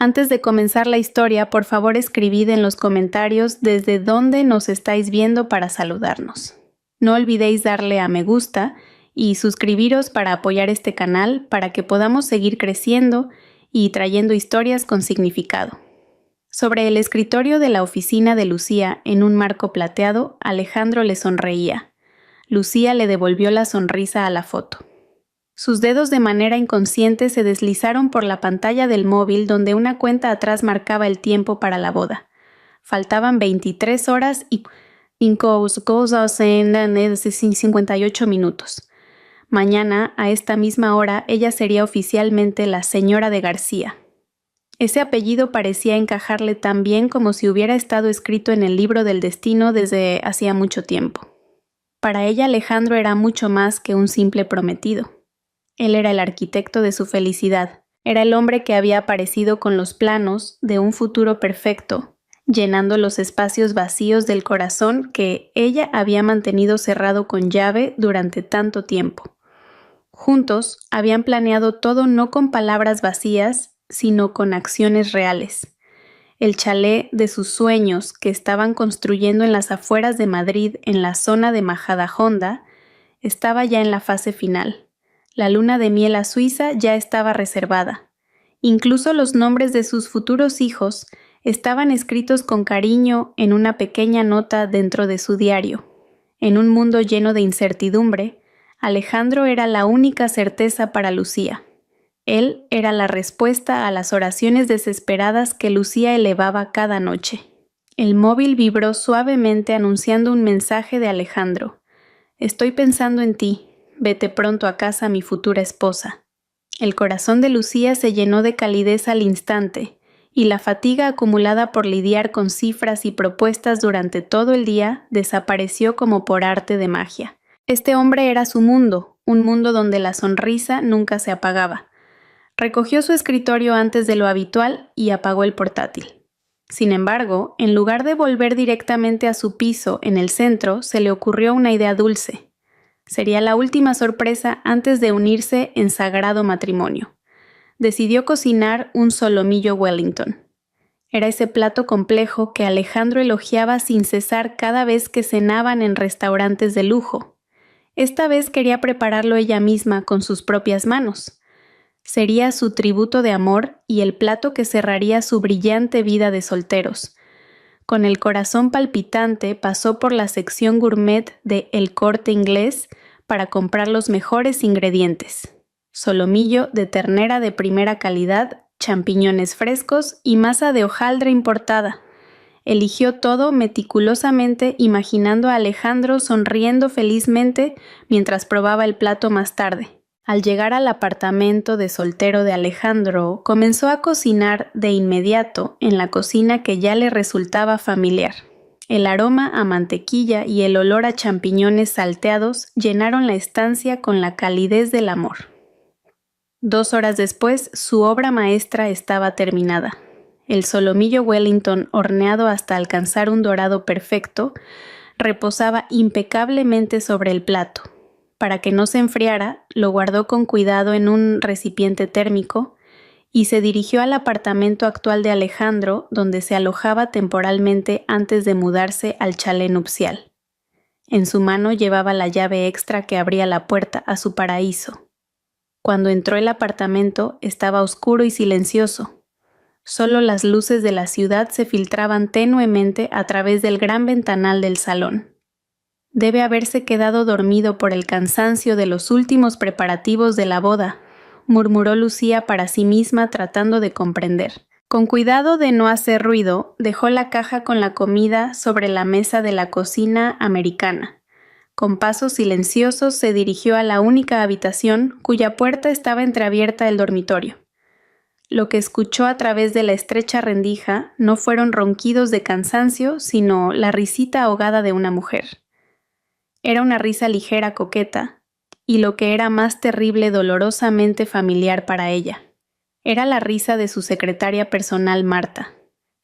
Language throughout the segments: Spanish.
Antes de comenzar la historia, por favor escribid en los comentarios desde dónde nos estáis viendo para saludarnos. No olvidéis darle a me gusta y suscribiros para apoyar este canal para que podamos seguir creciendo y trayendo historias con significado. Sobre el escritorio de la oficina de Lucía, en un marco plateado, Alejandro le sonreía. Lucía le devolvió la sonrisa a la foto. Sus dedos de manera inconsciente se deslizaron por la pantalla del móvil donde una cuenta atrás marcaba el tiempo para la boda. Faltaban 23 horas y 58 minutos. Mañana, a esta misma hora, ella sería oficialmente la señora de García. Ese apellido parecía encajarle tan bien como si hubiera estado escrito en el libro del destino desde hacía mucho tiempo. Para ella Alejandro era mucho más que un simple prometido. Él era el arquitecto de su felicidad, era el hombre que había aparecido con los planos de un futuro perfecto, llenando los espacios vacíos del corazón que ella había mantenido cerrado con llave durante tanto tiempo. Juntos habían planeado todo no con palabras vacías, sino con acciones reales. El chalet de sus sueños que estaban construyendo en las afueras de Madrid, en la zona de Majadahonda, estaba ya en la fase final. La luna de miel a Suiza ya estaba reservada. Incluso los nombres de sus futuros hijos estaban escritos con cariño en una pequeña nota dentro de su diario. En un mundo lleno de incertidumbre, Alejandro era la única certeza para Lucía. Él era la respuesta a las oraciones desesperadas que Lucía elevaba cada noche. El móvil vibró suavemente anunciando un mensaje de Alejandro. «Estoy pensando en ti. Vete pronto a casa, mi futura esposa». El corazón de Lucía se llenó de calidez al instante, y la fatiga acumulada por lidiar con cifras y propuestas durante todo el día desapareció como por arte de magia. Este hombre era su mundo, un mundo donde la sonrisa nunca se apagaba. Recogió su escritorio antes de lo habitual y apagó el portátil. Sin embargo, en lugar de volver directamente a su piso en el centro, se le ocurrió una idea dulce. Sería la última sorpresa antes de unirse en sagrado matrimonio. Decidió cocinar un solomillo Wellington. Era ese plato complejo que Alejandro elogiaba sin cesar cada vez que cenaban en restaurantes de lujo. Esta vez quería prepararlo ella misma con sus propias manos. Sería su tributo de amor y el plato que cerraría su brillante vida de solteros. Con el corazón palpitante pasó por la sección gourmet de El Corte Inglés para comprar los mejores ingredientes. Solomillo de ternera de primera calidad, champiñones frescos y masa de hojaldre importada. Eligió todo meticulosamente, imaginando a Alejandro sonriendo felizmente mientras probaba el plato más tarde. Al llegar al apartamento de soltero de Alejandro, comenzó a cocinar de inmediato en la cocina que ya le resultaba familiar. El aroma a mantequilla y el olor a champiñones salteados llenaron la estancia con la calidez del amor. 2 horas después, su obra maestra estaba terminada. El solomillo Wellington, horneado hasta alcanzar un dorado perfecto, reposaba impecablemente sobre el plato. Para que no se enfriara, lo guardó con cuidado en un recipiente térmico y se dirigió al apartamento actual de Alejandro, donde se alojaba temporalmente antes de mudarse al chalet nupcial. En su mano llevaba la llave extra que abría la puerta a su paraíso. Cuando entró el apartamento, estaba oscuro y silencioso. Solo las luces de la ciudad se filtraban tenuemente a través del gran ventanal del salón. Debe haberse quedado dormido por el cansancio de los últimos preparativos de la boda, murmuró Lucía para sí misma tratando de comprender. Con cuidado de no hacer ruido, dejó la caja con la comida sobre la mesa de la cocina americana. Con pasos silenciosos se dirigió a la única habitación cuya puerta estaba entreabierta del dormitorio. Lo que escuchó a través de la estrecha rendija no fueron ronquidos de cansancio, sino la risita ahogada de una mujer. Era una risa ligera, coqueta, y lo que era más terrible, dolorosamente familiar para ella. Era la risa de su secretaria personal, Marta.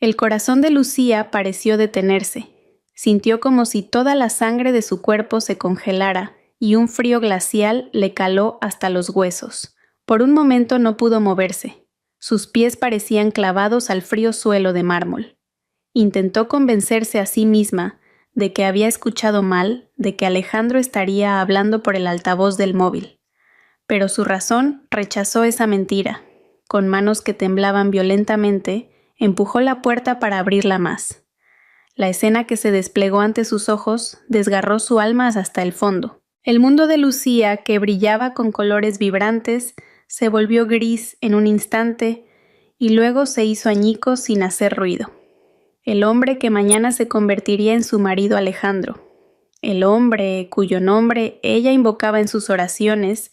El corazón de Lucía pareció detenerse. Sintió como si toda la sangre de su cuerpo se congelara y un frío glacial le caló hasta los huesos. Por un momento no pudo moverse. Sus pies parecían clavados al frío suelo de mármol. Intentó convencerse a sí misma de que había escuchado mal, de que Alejandro estaría hablando por el altavoz del móvil. Pero su razón rechazó esa mentira. Con manos que temblaban violentamente, empujó la puerta para abrirla más. La escena que se desplegó ante sus ojos desgarró su alma hasta el fondo. El mundo de Lucía, que brillaba con colores vibrantes, se volvió gris en un instante y luego se hizo añicos sin hacer ruido. El hombre que mañana se convertiría en su marido Alejandro. El hombre cuyo nombre ella invocaba en sus oraciones,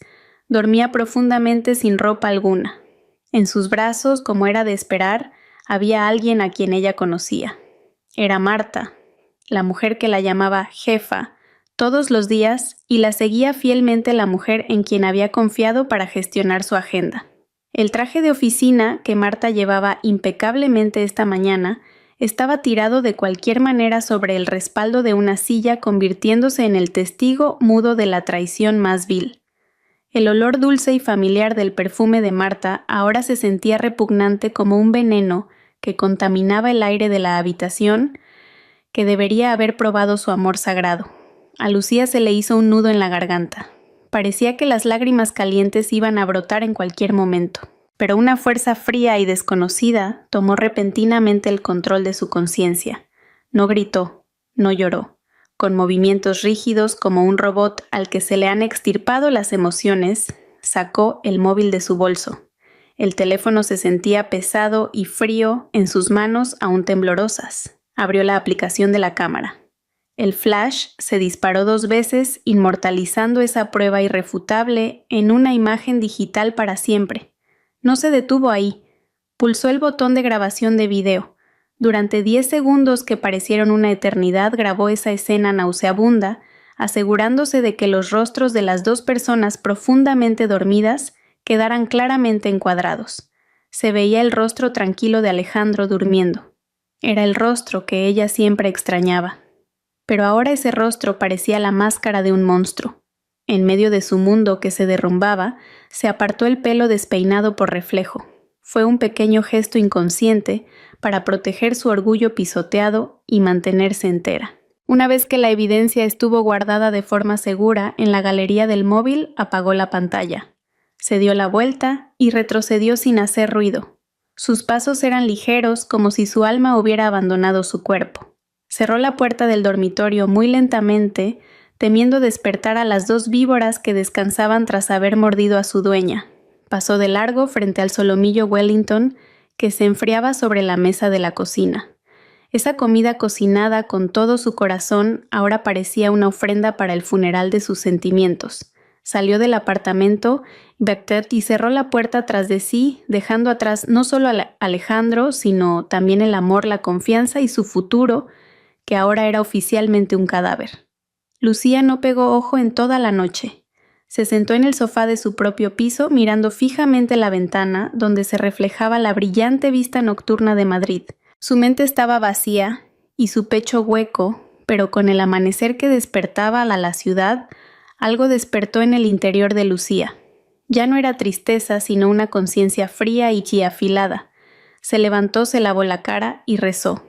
dormía profundamente sin ropa alguna. En sus brazos, como era de esperar, había alguien a quien ella conocía. Era Marta, la mujer que la llamaba jefa todos los días y la seguía fielmente la mujer en quien había confiado para gestionar su agenda. El traje de oficina que Marta llevaba impecablemente esta mañana estaba tirado de cualquier manera sobre el respaldo de una silla, convirtiéndose en el testigo mudo de la traición más vil. El olor dulce y familiar del perfume de Marta ahora se sentía repugnante como un veneno que contaminaba el aire de la habitación, que debería haber probado su amor sagrado. A Lucía se le hizo un nudo en la garganta. Parecía que las lágrimas calientes iban a brotar en cualquier momento. Pero una fuerza fría y desconocida tomó repentinamente el control de su conciencia. No gritó, no lloró. Con movimientos rígidos como un robot al que se le han extirpado las emociones, sacó el móvil de su bolso. El teléfono se sentía pesado y frío en sus manos aún temblorosas. Abrió la aplicación de la cámara. El flash se disparó 2 veces, inmortalizando esa prueba irrefutable en una imagen digital para siempre. No se detuvo ahí. Pulsó el botón de grabación de video. Durante 10 segundos que parecieron una eternidad grabó esa escena nauseabunda, asegurándose de que los rostros de las 2 personas profundamente dormidas quedaran claramente encuadrados. Se veía el rostro tranquilo de Alejandro durmiendo. Era el rostro que ella siempre extrañaba. Pero ahora ese rostro parecía la máscara de un monstruo. En medio de su mundo que se derrumbaba, se apartó el pelo despeinado por reflejo. Fue un pequeño gesto inconsciente para proteger su orgullo pisoteado y mantenerse entera. Una vez que la evidencia estuvo guardada de forma segura en la galería del móvil, apagó la pantalla. Se dio la vuelta y retrocedió sin hacer ruido. Sus pasos eran ligeros, como si su alma hubiera abandonado su cuerpo. Cerró la puerta del dormitorio muy lentamente, temiendo despertar a las 2 víboras que descansaban tras haber mordido a su dueña. Pasó de largo frente al solomillo Wellington que se enfriaba sobre la mesa de la cocina. Esa comida cocinada con todo su corazón ahora parecía una ofrenda para el funeral de sus sentimientos. Salió del apartamento y cerró la puerta tras de sí, dejando atrás no solo a Alejandro, sino también el amor, la confianza y su futuro, que ahora era oficialmente un cadáver. Lucía no pegó ojo en toda la noche. Se sentó en el sofá de su propio piso, mirando fijamente la ventana, donde se reflejaba la brillante vista nocturna de Madrid. Su mente estaba vacía y su pecho hueco, pero con el amanecer que despertaba a la ciudad, algo despertó en el interior de Lucía. Ya no era tristeza, sino una conciencia fría y afilada. Se levantó, se lavó la cara y rezó.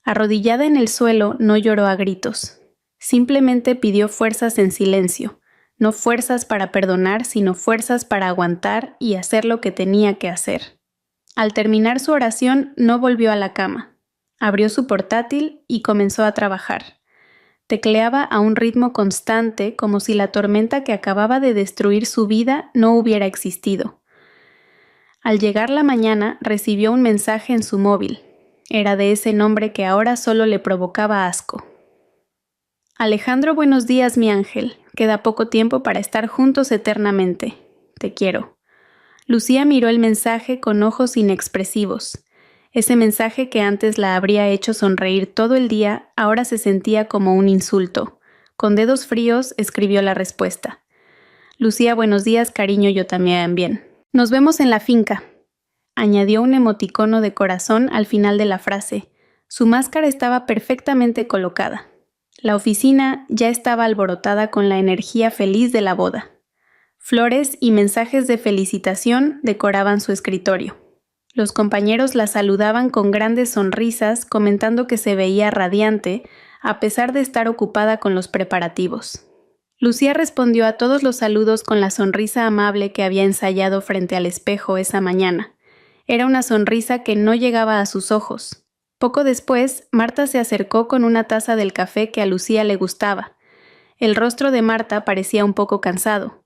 Arrodillada en el suelo, no lloró a gritos. Simplemente pidió fuerzas en silencio, no fuerzas para perdonar, sino fuerzas para aguantar y hacer lo que tenía que hacer. Al terminar su oración, no volvió a la cama. Abrió su portátil y comenzó a trabajar. Tecleaba a un ritmo constante, como si la tormenta que acababa de destruir su vida no hubiera existido. Al llegar la mañana, recibió un mensaje en su móvil. Era de ese nombre que ahora solo le provocaba asco. Alejandro, buenos días, mi ángel. Queda poco tiempo para estar juntos eternamente. Te quiero. Lucía miró el mensaje con ojos inexpresivos. Ese mensaje que antes la habría hecho sonreír todo el día, ahora se sentía como un insulto. Con dedos fríos escribió la respuesta. Lucía, buenos días, cariño, yo también. Nos vemos en la finca. Añadió un emoticono de corazón al final de la frase. Su máscara estaba perfectamente colocada. La oficina ya estaba alborotada con la energía feliz de la boda. Flores y mensajes de felicitación decoraban su escritorio. Los compañeros la saludaban con grandes sonrisas, comentando que se veía radiante, a pesar de estar ocupada con los preparativos. Lucía respondió a todos los saludos con la sonrisa amable que había ensayado frente al espejo esa mañana. Era una sonrisa que no llegaba a sus ojos. Poco después, Marta se acercó con una taza del café que a Lucía le gustaba. El rostro de Marta parecía un poco cansado.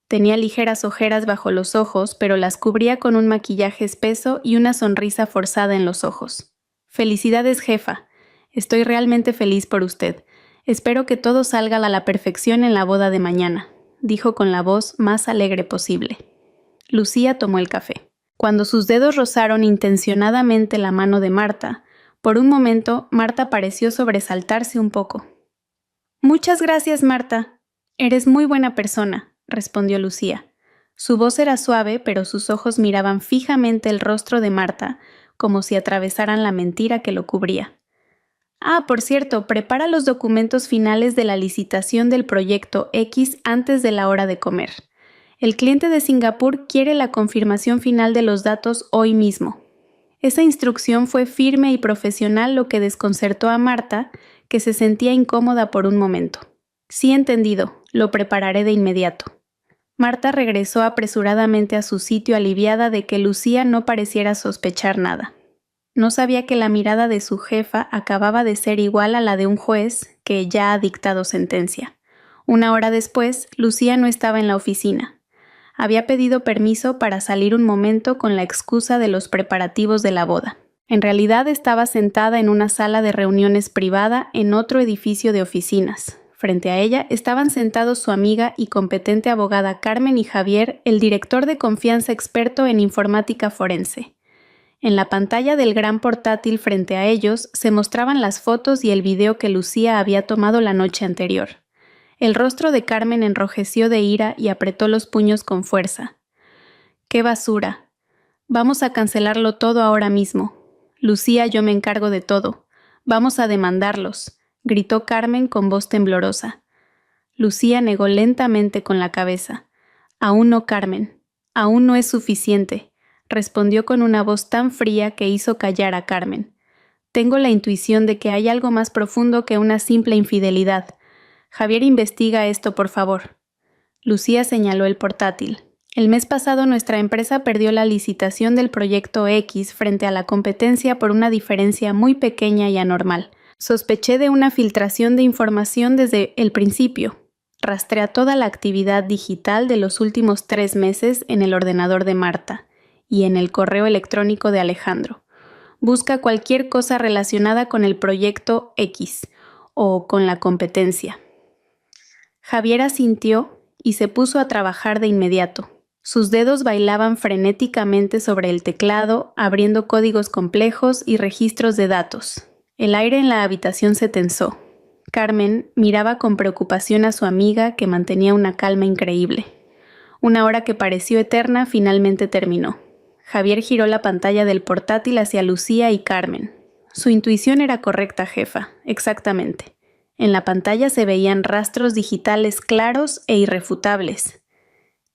Tenía ligeras ojeras bajo los ojos, pero las cubría con un maquillaje espeso y una sonrisa forzada en los ojos. «Felicidades, jefa. Estoy realmente feliz por usted. Espero que todo salga a la perfección en la boda de mañana», dijo con la voz más alegre posible. Lucía tomó el café. Cuando sus dedos rozaron intencionadamente la mano de Marta, por un momento Marta pareció sobresaltarse un poco. «Muchas gracias, Marta. Eres muy buena persona», respondió Lucía. Su voz era suave, pero sus ojos miraban fijamente el rostro de Marta, como si atravesaran la mentira que lo cubría. «Ah, por cierto, prepara los documentos finales de la licitación del proyecto X antes de la hora de comer. El cliente de Singapur quiere la confirmación final de los datos hoy mismo». Esa instrucción fue firme y profesional, lo que desconcertó a Marta, que se sentía incómoda por un momento. «Sí, entendido. Lo prepararé de inmediato». Marta regresó apresuradamente a su sitio, aliviada de que Lucía no pareciera sospechar nada. No sabía que la mirada de su jefa acababa de ser igual a la de un juez que ya ha dictado sentencia. Una hora después, Lucía no estaba en la oficina. Había pedido permiso para salir un momento con la excusa de los preparativos de la boda. En realidad estaba sentada en una sala de reuniones privada en otro edificio de oficinas. Frente a ella estaban sentados su amiga y competente abogada Carmen y Javier, el director de confianza experto en informática forense. En la pantalla del gran portátil frente a ellos se mostraban las fotos y el video que Lucía había tomado la noche anterior. El rostro de Carmen enrojeció de ira y apretó los puños con fuerza. «¡Qué basura! Vamos a cancelarlo todo ahora mismo. Lucía, yo me encargo de todo. Vamos a demandarlos», gritó Carmen con voz temblorosa. Lucía negó lentamente con la cabeza. «Aún no, Carmen. Aún no es suficiente», respondió con una voz tan fría que hizo callar a Carmen. «Tengo la intuición de que hay algo más profundo que una simple infidelidad. Javier, investiga esto, por favor». Lucía señaló el portátil. «El mes pasado nuestra empresa perdió la licitación del proyecto X frente a la competencia por una diferencia muy pequeña y anormal. Sospeché de una filtración de información desde el principio. Rastrea toda la actividad digital de los últimos 3 meses en el ordenador de Marta y en el correo electrónico de Alejandro. Busca cualquier cosa relacionada con el proyecto X o con la competencia». Javier asintió y se puso a trabajar de inmediato. Sus dedos bailaban frenéticamente sobre el teclado, abriendo códigos complejos y registros de datos. El aire en la habitación se tensó. Carmen miraba con preocupación a su amiga, que mantenía una calma increíble. Una hora que pareció eterna finalmente terminó. Javier giró la pantalla del portátil hacia Lucía y Carmen. «Su intuición era correcta, jefa, exactamente». En la pantalla se veían rastros digitales claros e irrefutables.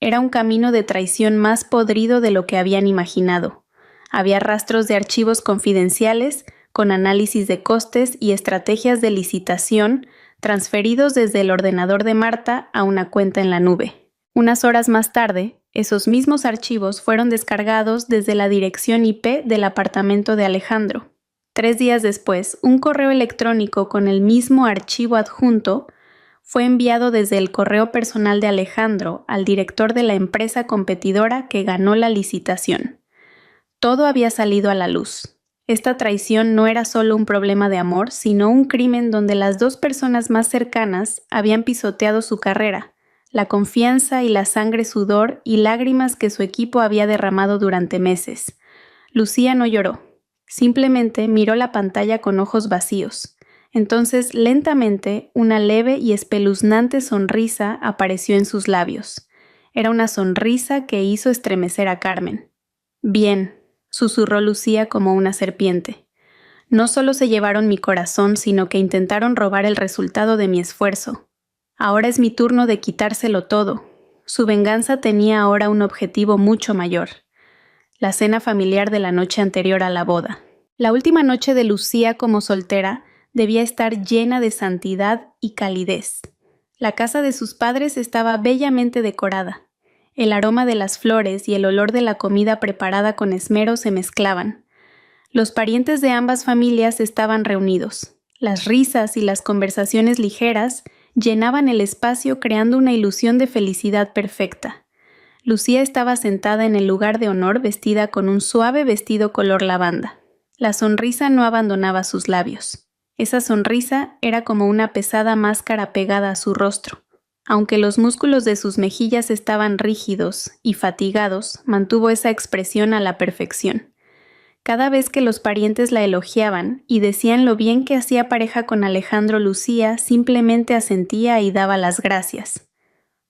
Era un camino de traición más podrido de lo que habían imaginado. Había rastros de archivos confidenciales, con análisis de costes y estrategias de licitación, transferidos desde el ordenador de Marta a una cuenta en la nube. Unas horas más tarde, esos mismos archivos fueron descargados desde la dirección IP del apartamento de Alejandro. 3 días después, un correo electrónico con el mismo archivo adjunto fue enviado desde el correo personal de Alejandro al director de la empresa competidora que ganó la licitación. Todo había salido a la luz. Esta traición no era solo un problema de amor, sino un crimen donde las 2 personas más cercanas habían pisoteado su carrera, la confianza y la sangre, sudor y lágrimas que su equipo había derramado durante meses. Lucía no lloró. Simplemente miró la pantalla con ojos vacíos. Entonces, lentamente, una leve y espeluznante sonrisa apareció en sus labios. Era una sonrisa que hizo estremecer a Carmen. «Bien», susurró Lucía como una serpiente. «No solo se llevaron mi corazón, sino que intentaron robar el resultado de mi esfuerzo. Ahora es mi turno de quitárselo todo». Su venganza tenía ahora un objetivo mucho mayor. la cena familiar de la noche anterior a la boda. La última noche de Lucía como soltera debía estar llena de santidad y calidez. La casa de sus padres estaba bellamente decorada. El aroma de las flores y el olor de la comida preparada con esmero se mezclaban. Los parientes de ambas familias estaban reunidos. Las risas y las conversaciones ligeras llenaban el espacio creando una ilusión de felicidad perfecta. Lucía estaba sentada en el lugar de honor vestida con un suave vestido color lavanda. La sonrisa no abandonaba sus labios. Esa sonrisa era como una pesada máscara pegada a su rostro. Aunque los músculos de sus mejillas estaban rígidos y fatigados, mantuvo esa expresión a la perfección. Cada vez que los parientes la elogiaban y decían lo bien que hacía pareja con Alejandro, Lucía simplemente asentía y daba las gracias.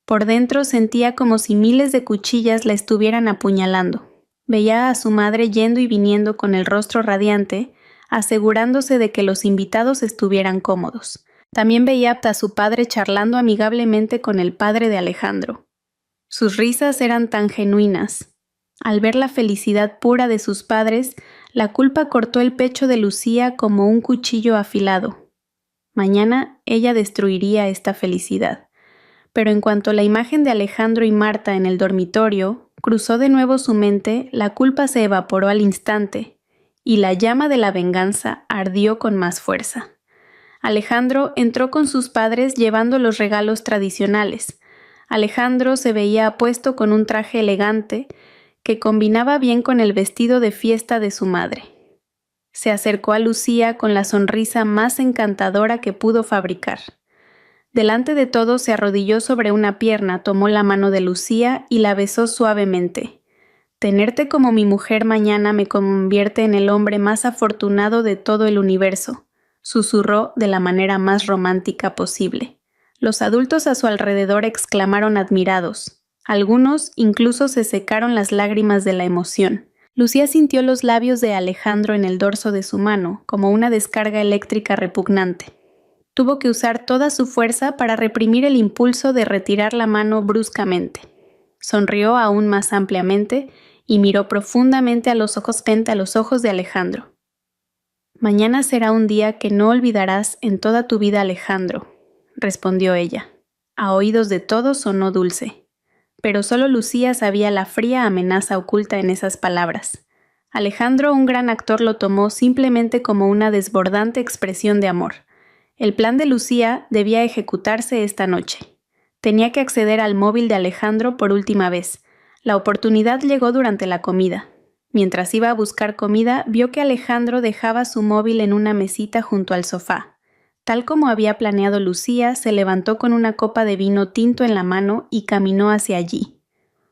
Por dentro sentía como si miles de cuchillas la estuvieran apuñalando. Veía a su madre yendo y viniendo con el rostro radiante, asegurándose de que los invitados estuvieran cómodos. También veía a su padre charlando amigablemente con el padre de Alejandro. Sus risas eran tan genuinas. Al ver la felicidad pura de sus padres, la culpa cortó el pecho de Lucía como un cuchillo afilado. Mañana ella destruiría esta felicidad. Pero en cuanto la imagen de Alejandro y Marta en el dormitorio cruzó de nuevo su mente, la culpa se evaporó al instante, y la llama de la venganza ardió con más fuerza. Alejandro entró con sus padres llevando los regalos tradicionales. Alejandro se veía apuesto con un traje elegante que combinaba bien con el vestido de fiesta de su madre. Se acercó a Lucía con la sonrisa más encantadora que pudo fabricar. Delante de todos se arrodilló sobre una pierna, tomó la mano de Lucía y la besó suavemente. Tenerte como mi mujer mañana me convierte en el hombre más afortunado de todo el universo, susurró de la manera más romántica posible. Los adultos a su alrededor exclamaron admirados. Algunos incluso se secaron las lágrimas de la emoción. Lucía sintió los labios de Alejandro en el dorso de su mano, como una descarga eléctrica repugnante. Tuvo que usar toda su fuerza para reprimir el impulso de retirar la mano bruscamente. Sonrió aún más ampliamente y miró profundamente a los ojos de Alejandro. Mañana será un día que no olvidarás en toda tu vida, Alejandro, respondió ella. A oídos de todos sonó dulce, pero solo Lucía sabía la fría amenaza oculta en esas palabras. Alejandro, un gran actor, lo tomó simplemente como una desbordante expresión de amor. El plan de Lucía debía ejecutarse esta noche. Tenía que acceder al móvil de Alejandro por última vez. La oportunidad llegó durante la comida. Mientras iba a buscar comida, vio que Alejandro dejaba su móvil en una mesita junto al sofá. Tal como había planeado Lucía, se levantó con una copa de vino tinto en la mano y caminó hacia allí.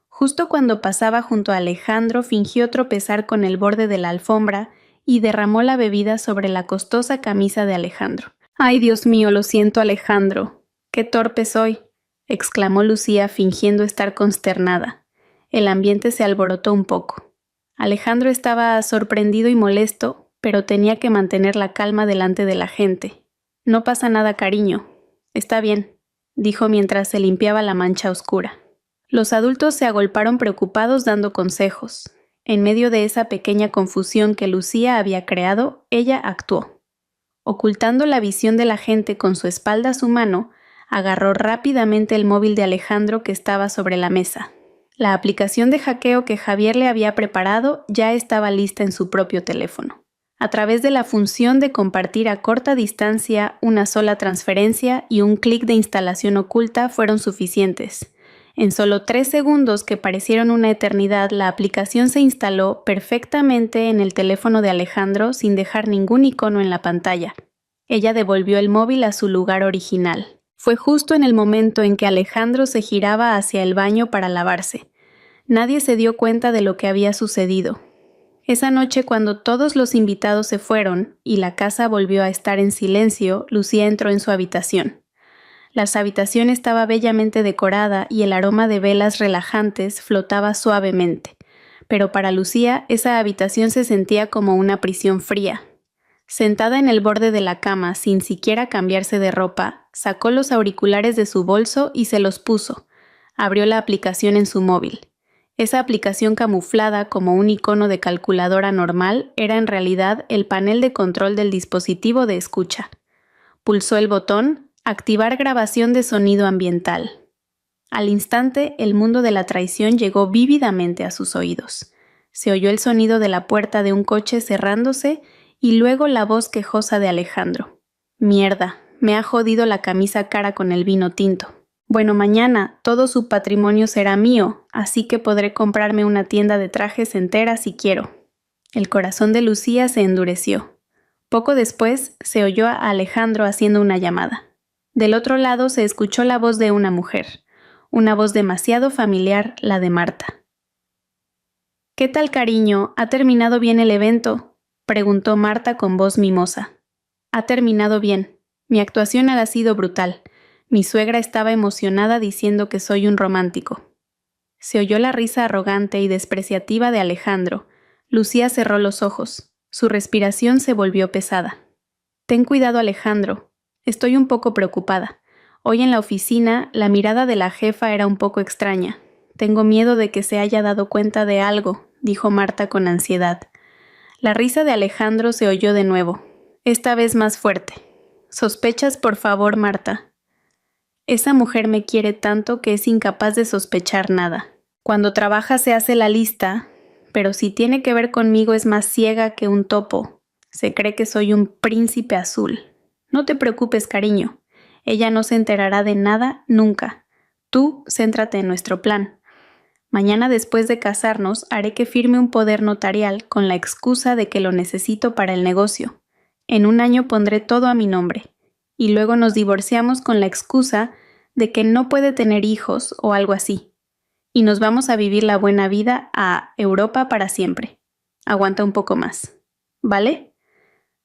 Justo cuando pasaba junto a Alejandro, fingió tropezar con el borde de la alfombra y derramó la bebida sobre la costosa camisa de Alejandro. «¡Ay, Dios mío, lo siento, Alejandro! ¡Qué torpe soy!», exclamó Lucía fingiendo estar consternada. El ambiente se alborotó un poco. Alejandro estaba sorprendido y molesto, pero tenía que mantener la calma delante de la gente. «No pasa nada, cariño. Está bien», dijo mientras se limpiaba la mancha oscura. Los adultos se agolparon preocupados dando consejos. En medio de esa pequeña confusión que Lucía había creado, ella actuó. Ocultando la visión de la gente con su espalda a su mano, agarró rápidamente el móvil de Alejandro que estaba sobre la mesa. La aplicación de hackeo que Javier le había preparado ya estaba lista en su propio teléfono. A través de la función de compartir a corta distancia, una sola transferencia y un clic de instalación oculta fueron suficientes. En solo 3 segundos, que parecieron una eternidad, la aplicación se instaló perfectamente en el teléfono de Alejandro sin dejar ningún icono en la pantalla. Ella devolvió el móvil a su lugar original. Fue justo en el momento en que Alejandro se giraba hacia el baño para lavarse. Nadie se dio cuenta de lo que había sucedido. Esa noche, cuando todos los invitados se fueron y la casa volvió a estar en silencio, Lucía entró en su habitación. La habitación estaba bellamente decorada y el aroma de velas relajantes flotaba suavemente, pero para Lucía esa habitación se sentía como una prisión fría. Sentada en el borde de la cama, sin siquiera cambiarse de ropa, sacó los auriculares de su bolso y se los puso. Abrió la aplicación en su móvil. Esa aplicación camuflada como un icono de calculadora normal era en realidad el panel de control del dispositivo de escucha. Pulsó el botón «Activar grabación de sonido ambiental». Al instante, el mundo de la traición llegó vívidamente a sus oídos. Se oyó el sonido de la puerta de un coche cerrándose y luego la voz quejosa de Alejandro. «Mierda, me ha jodido la camisa cara con el vino tinto. Bueno, mañana todo su patrimonio será mío, así que podré comprarme una tienda de trajes entera si quiero». El corazón de Lucía se endureció. Poco después se oyó a Alejandro haciendo una llamada. Del otro lado se escuchó la voz de una mujer, una voz demasiado familiar, la de Marta. «¿Qué tal, cariño? ¿Ha terminado bien el evento?», preguntó Marta con voz mimosa. «Ha terminado bien. Mi actuación ha sido brutal. Mi suegra estaba emocionada diciendo que soy un romántico». Se oyó la risa arrogante y despreciativa de Alejandro. Lucía cerró los ojos. Su respiración se volvió pesada. «Ten cuidado, Alejandro. Estoy un poco preocupada. Hoy en la oficina, la mirada de la jefa era un poco extraña. Tengo miedo de que se haya dado cuenta de algo», dijo Marta con ansiedad. La risa de Alejandro se oyó de nuevo, esta vez más fuerte. «¿Sospechas, por favor, Marta?» «Esa mujer me quiere tanto que es incapaz de sospechar nada. Cuando trabaja se hace la lista, pero si tiene que ver conmigo es más ciega que un topo. Se cree que soy un príncipe azul. No te preocupes, cariño. Ella no se enterará de nada nunca. Tú céntrate en nuestro plan. Mañana después de casarnos haré que firme un poder notarial con la excusa de que lo necesito para el negocio. En un año pondré todo a mi nombre. Y luego nos divorciamos con la excusa de que no puede tener hijos o algo así. Y nos vamos a vivir la buena vida a Europa para siempre. Aguanta un poco más. ¿Vale?»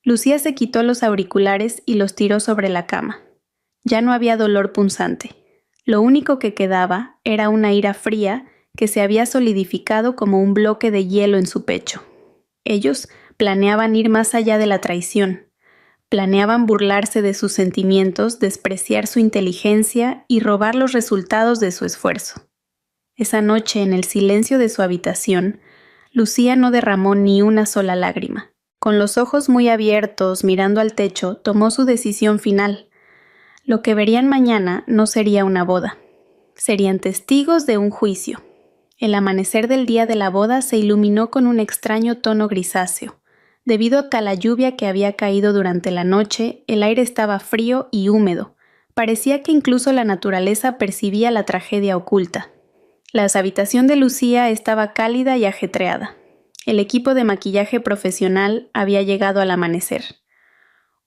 Lucía se quitó los auriculares y los tiró sobre la cama. Ya no había dolor punzante. Lo único que quedaba era una ira fría que se había solidificado como un bloque de hielo en su pecho. Ellos planeaban ir más allá de la traición. Planeaban burlarse de sus sentimientos, despreciar su inteligencia y robar los resultados de su esfuerzo. Esa noche, en el silencio de su habitación, Lucía no derramó ni una sola lágrima. Con los ojos muy abiertos, mirando al techo, tomó su decisión final. Lo que verían mañana no sería una boda. Serían testigos de un juicio. El amanecer del día de la boda se iluminó con un extraño tono grisáceo. Debido a la lluvia que había caído durante la noche, el aire estaba frío y húmedo. Parecía que incluso la naturaleza percibía la tragedia oculta. La habitación de Lucía estaba cálida y ajetreada. El equipo de maquillaje profesional había llegado al amanecer.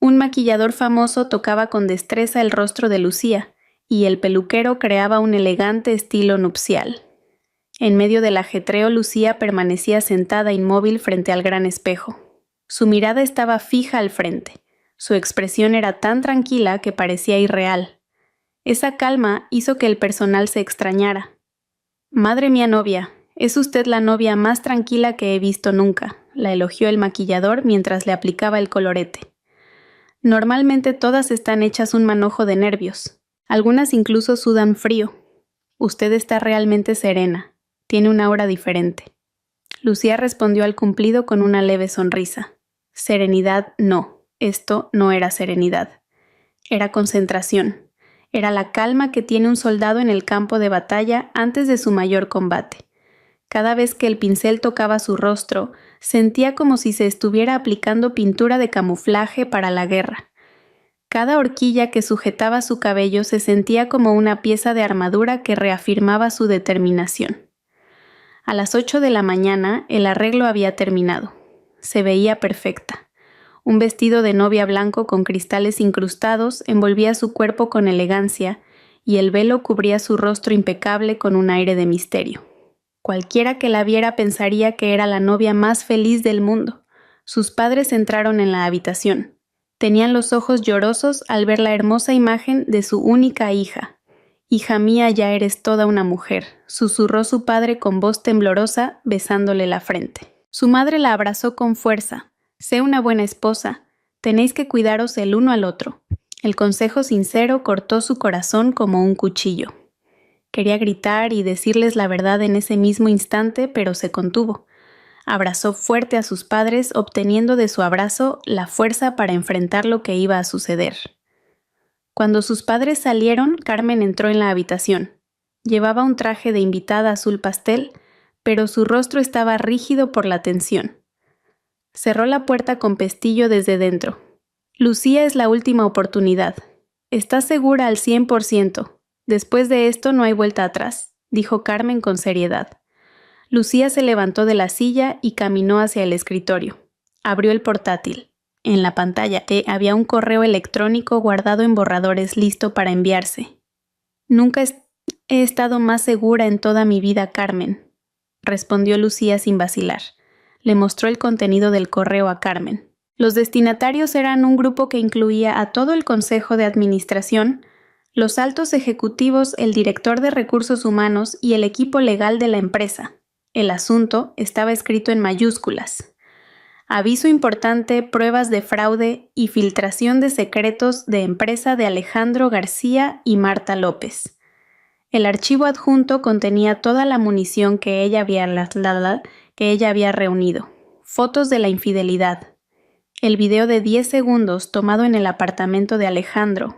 Un maquillador famoso tocaba con destreza el rostro de Lucía, y el peluquero creaba un elegante estilo nupcial. En medio del ajetreo, Lucía permanecía sentada inmóvil frente al gran espejo. Su mirada estaba fija al frente. Su expresión era tan tranquila que parecía irreal. Esa calma hizo que el personal se extrañara. «Madre mía, novia, es usted la novia más tranquila que he visto nunca», la elogió el maquillador mientras le aplicaba el colorete. «Normalmente todas están hechas un manojo de nervios. Algunas incluso sudan frío. Usted está realmente serena. Tiene una aura diferente». Lucía respondió al cumplido con una leve sonrisa. Serenidad no. Esto no era serenidad. Era concentración. Era la calma que tiene un soldado en el campo de batalla antes de su mayor combate. Cada vez que el pincel tocaba su rostro, sentía como si se estuviera aplicando pintura de camuflaje para la guerra. Cada horquilla que sujetaba su cabello se sentía como una pieza de armadura que reafirmaba su determinación. A las 8 de la mañana, el arreglo había terminado. Se veía perfecta. Un vestido de novia blanco con cristales incrustados envolvía su cuerpo con elegancia y el velo cubría su rostro impecable con un aire de misterio. Cualquiera que la viera pensaría que era la novia más feliz del mundo. Sus padres entraron en la habitación. Tenían los ojos llorosos al ver la hermosa imagen de su única hija. «Hija mía, ya eres toda una mujer», susurró su padre con voz temblorosa, besándole la frente. Su madre la abrazó con fuerza. «Sé una buena esposa. Tenéis que cuidaros el uno al otro». El consejo sincero cortó su corazón como un cuchillo. Quería gritar y decirles la verdad en ese mismo instante, pero se contuvo. Abrazó fuerte a sus padres, obteniendo de su abrazo la fuerza para enfrentar lo que iba a suceder. Cuando sus padres salieron, Carmen entró en la habitación. Llevaba un traje de invitada azul pastel, pero su rostro estaba rígido por la tensión. Cerró la puerta con pestillo desde dentro. Lucía es la última oportunidad. ¿Estás segura al 100%? Después de esto no hay vuelta atrás, dijo Carmen con seriedad. Lucía se levantó de la silla y caminó hacia el escritorio. Abrió el portátil. En la pantalla había un correo electrónico guardado en borradores listo para enviarse. Nunca he estado más segura en toda mi vida, Carmen, respondió Lucía sin vacilar. Le mostró el contenido del correo a Carmen. Los destinatarios eran un grupo que incluía a todo el Consejo de Administración, los altos ejecutivos, el director de recursos humanos y el equipo legal de la empresa. El asunto estaba escrito en mayúsculas. Aviso importante, pruebas de fraude y filtración de secretos de empresa de Alejandro García y Marta López. El archivo adjunto contenía toda la munición que ella había reunido. Fotos de la infidelidad. El video de 10 segundos tomado en el apartamento de Alejandro.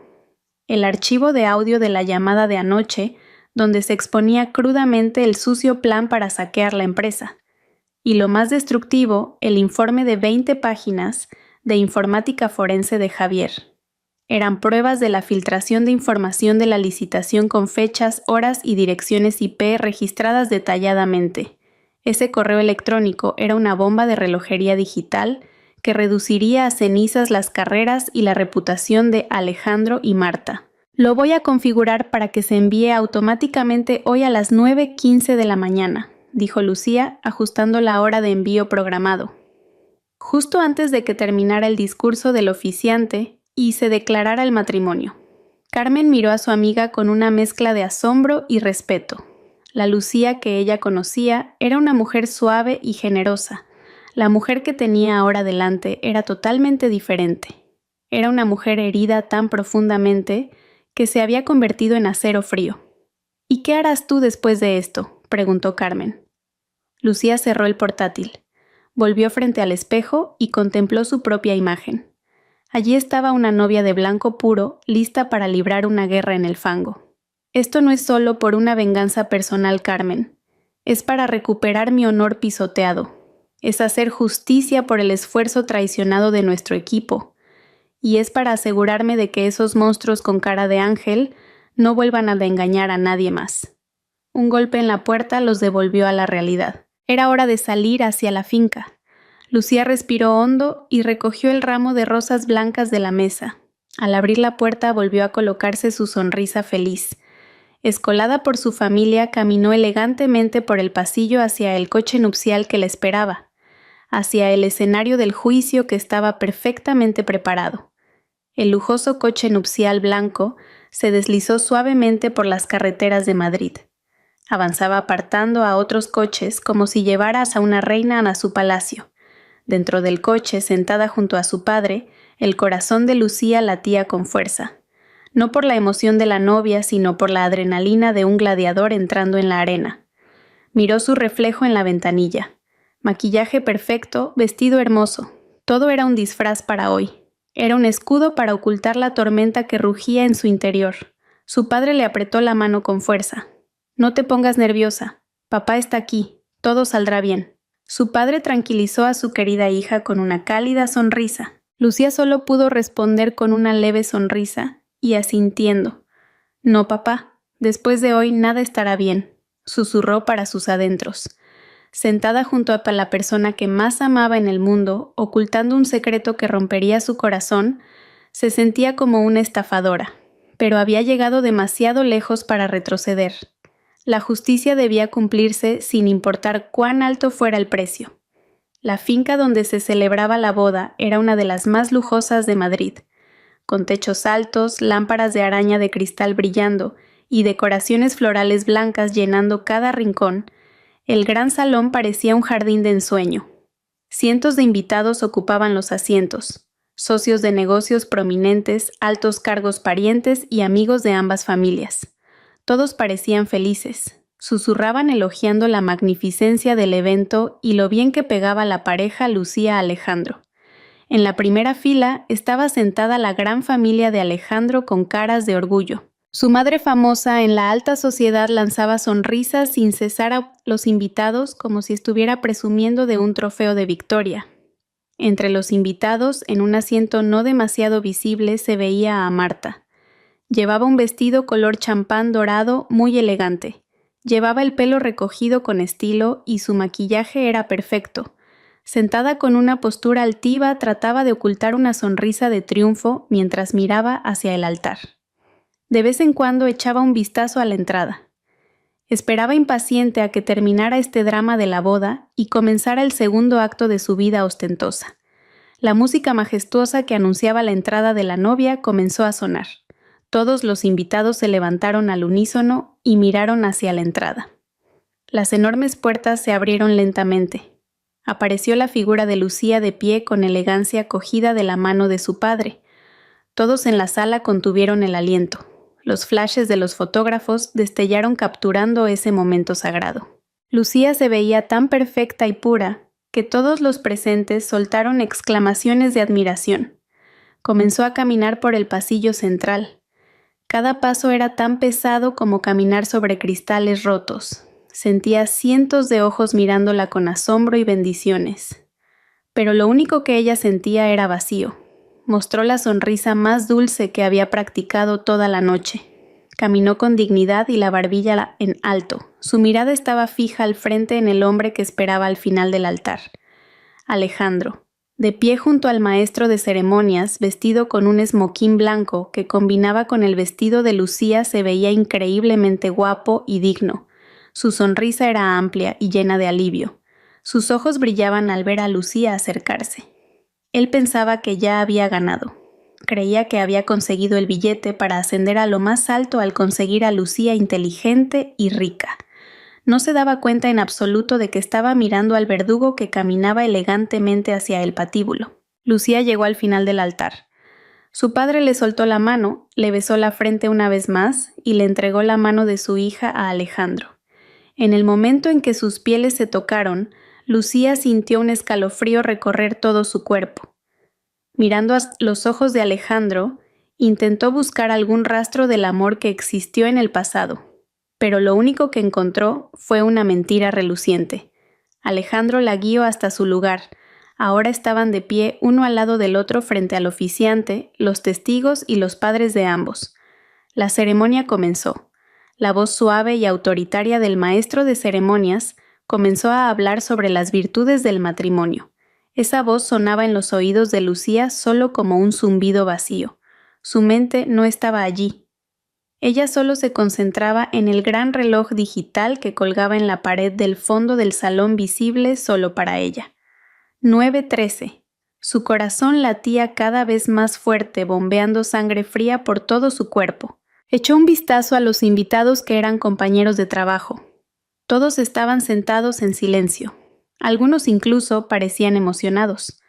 El archivo de audio de la llamada de anoche, donde se exponía crudamente el sucio plan para saquear la empresa. Y lo más destructivo, el informe de 20 páginas de informática forense de Javier. Eran pruebas de la filtración de información de la licitación con fechas, horas y direcciones IP registradas detalladamente. Ese correo electrónico era una bomba de relojería digital que reduciría a cenizas las carreras y la reputación de Alejandro y Marta. Lo voy a configurar para que se envíe automáticamente hoy a las 9:15 de la mañana, dijo Lucía, ajustando la hora de envío programado. Justo antes de que terminara el discurso del oficiante y se declarara el matrimonio. Carmen miró a su amiga con una mezcla de asombro y respeto. La Lucía que ella conocía era una mujer suave y generosa. La mujer que tenía ahora delante era totalmente diferente. Era una mujer herida tan profundamente que se había convertido en acero frío. ¿Y qué harás tú después de esto?, preguntó Carmen. Lucía cerró el portátil, volvió frente al espejo y contempló su propia imagen. Allí estaba una novia de blanco puro, lista para librar una guerra en el fango. Esto no es solo por una venganza personal, Carmen. Es para recuperar mi honor pisoteado. Es hacer justicia por el esfuerzo traicionado de nuestro equipo. Y es para asegurarme de que esos monstruos con cara de ángel no vuelvan a engañar a nadie más. Un golpe en la puerta los devolvió a la realidad. Era hora de salir hacia la finca. Lucía respiró hondo y recogió el ramo de rosas blancas de la mesa. Al abrir la puerta volvió a colocarse su sonrisa feliz. Escolada por su familia, caminó elegantemente por el pasillo hacia el coche nupcial que la esperaba, hacia el escenario del juicio que estaba perfectamente preparado. El lujoso coche nupcial blanco se deslizó suavemente por las carreteras de Madrid. Avanzaba apartando a otros coches como si llevaras a una reina a su palacio. Dentro del coche, sentada junto a su padre, el corazón de Lucía latía con fuerza. No por la emoción de la novia, sino por la adrenalina de un gladiador entrando en la arena. Miró su reflejo en la ventanilla. Maquillaje perfecto, vestido hermoso. Todo era un disfraz para hoy. Era un escudo para ocultar la tormenta que rugía en su interior. Su padre le apretó la mano con fuerza. No te pongas nerviosa. Papá está aquí. Todo saldrá bien. Su padre tranquilizó a su querida hija con una cálida sonrisa. Lucía solo pudo responder con una leve sonrisa y asintiendo. No, papá. Después de hoy nada estará bien, susurró para sus adentros. Sentada junto a la persona que más amaba en el mundo, ocultando un secreto que rompería su corazón, se sentía como una estafadora, pero había llegado demasiado lejos para retroceder. La justicia debía cumplirse sin importar cuán alto fuera el precio. La finca donde se celebraba la boda era una de las más lujosas de Madrid, con techos altos, lámparas de araña de cristal brillando y decoraciones florales blancas llenando cada rincón. El gran salón parecía un jardín de ensueño. Cientos de invitados ocupaban los asientos, socios de negocios prominentes, altos cargos parientes y amigos de ambas familias. Todos parecían felices. Susurraban elogiando la magnificencia del evento y lo bien que pegaba la pareja Lucía a Alejandro. En la primera fila estaba sentada la gran familia de Alejandro con caras de orgullo. Su madre famosa en la alta sociedad lanzaba sonrisas sin cesar a los invitados como si estuviera presumiendo de un trofeo de victoria. Entre los invitados, en un asiento no demasiado visible, se veía a Marta. Llevaba un vestido color champán dorado muy elegante. Llevaba el pelo recogido con estilo y su maquillaje era perfecto. Sentada con una postura altiva, trataba de ocultar una sonrisa de triunfo mientras miraba hacia el altar. De vez en cuando echaba un vistazo a la entrada. Esperaba impaciente a que terminara este drama de la boda y comenzara el segundo acto de su vida ostentosa. La música majestuosa que anunciaba la entrada de la novia comenzó a sonar. Todos los invitados se levantaron al unísono y miraron hacia la entrada. Las enormes puertas se abrieron lentamente. Apareció la figura de Lucía de pie con elegancia cogida de la mano de su padre. Todos en la sala contuvieron el aliento. Los flashes de los fotógrafos destellaron capturando ese momento sagrado. Lucía se veía tan perfecta y pura que todos los presentes soltaron exclamaciones de admiración. Comenzó a caminar por el pasillo central. Cada paso era tan pesado como caminar sobre cristales rotos. Sentía cientos de ojos mirándola con asombro y bendiciones. Pero lo único que ella sentía era vacío. Mostró la sonrisa más dulce que había practicado toda la noche. Caminó con dignidad y la barbilla en alto. Su mirada estaba fija al frente en el hombre que esperaba al final del altar. Alejandro, de pie junto al maestro de ceremonias, vestido con un esmoquín blanco que combinaba con el vestido de Lucía, se veía increíblemente guapo y digno. Su sonrisa era amplia y llena de alivio. Sus ojos brillaban al ver a Lucía acercarse. Él pensaba que ya había ganado. Creía que había conseguido el billete para ascender a lo más alto al conseguir a Lucía inteligente y rica. No se daba cuenta en absoluto de que estaba mirando al verdugo que caminaba elegantemente hacia el patíbulo. Lucía llegó al final del altar. Su padre le soltó la mano, le besó la frente una vez más y le entregó la mano de su hija a Alejandro. En el momento en que sus pieles se tocaron, Lucía sintió un escalofrío recorrer todo su cuerpo. Mirando a los ojos de Alejandro, intentó buscar algún rastro del amor que existió en el pasado, pero lo único que encontró fue una mentira reluciente. Alejandro la guió hasta su lugar. Ahora estaban de pie uno al lado del otro frente al oficiante, los testigos y los padres de ambos. La ceremonia comenzó. La voz suave y autoritaria del maestro de ceremonias comenzó a hablar sobre las virtudes del matrimonio. Esa voz sonaba en los oídos de Lucía solo como un zumbido vacío. Su mente no estaba allí. Ella solo se concentraba en el gran reloj digital que colgaba en la pared del fondo del salón visible solo para ella. 9:13. Su corazón latía cada vez más fuerte, bombeando sangre fría por todo su cuerpo. Echó un vistazo a los invitados que eran compañeros de trabajo. Todos estaban sentados en silencio. Algunos incluso parecían emocionados.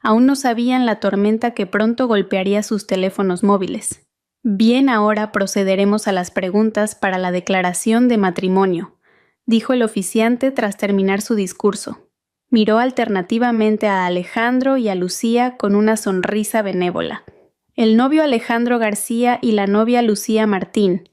Aún no sabían la tormenta que pronto golpearía sus teléfonos móviles. Bien, ahora procederemos a las preguntas para la declaración de matrimonio, dijo el oficiante tras terminar su discurso. Miró alternativamente a Alejandro y a Lucía con una sonrisa benévola. El novio Alejandro García y la novia Lucía Martín,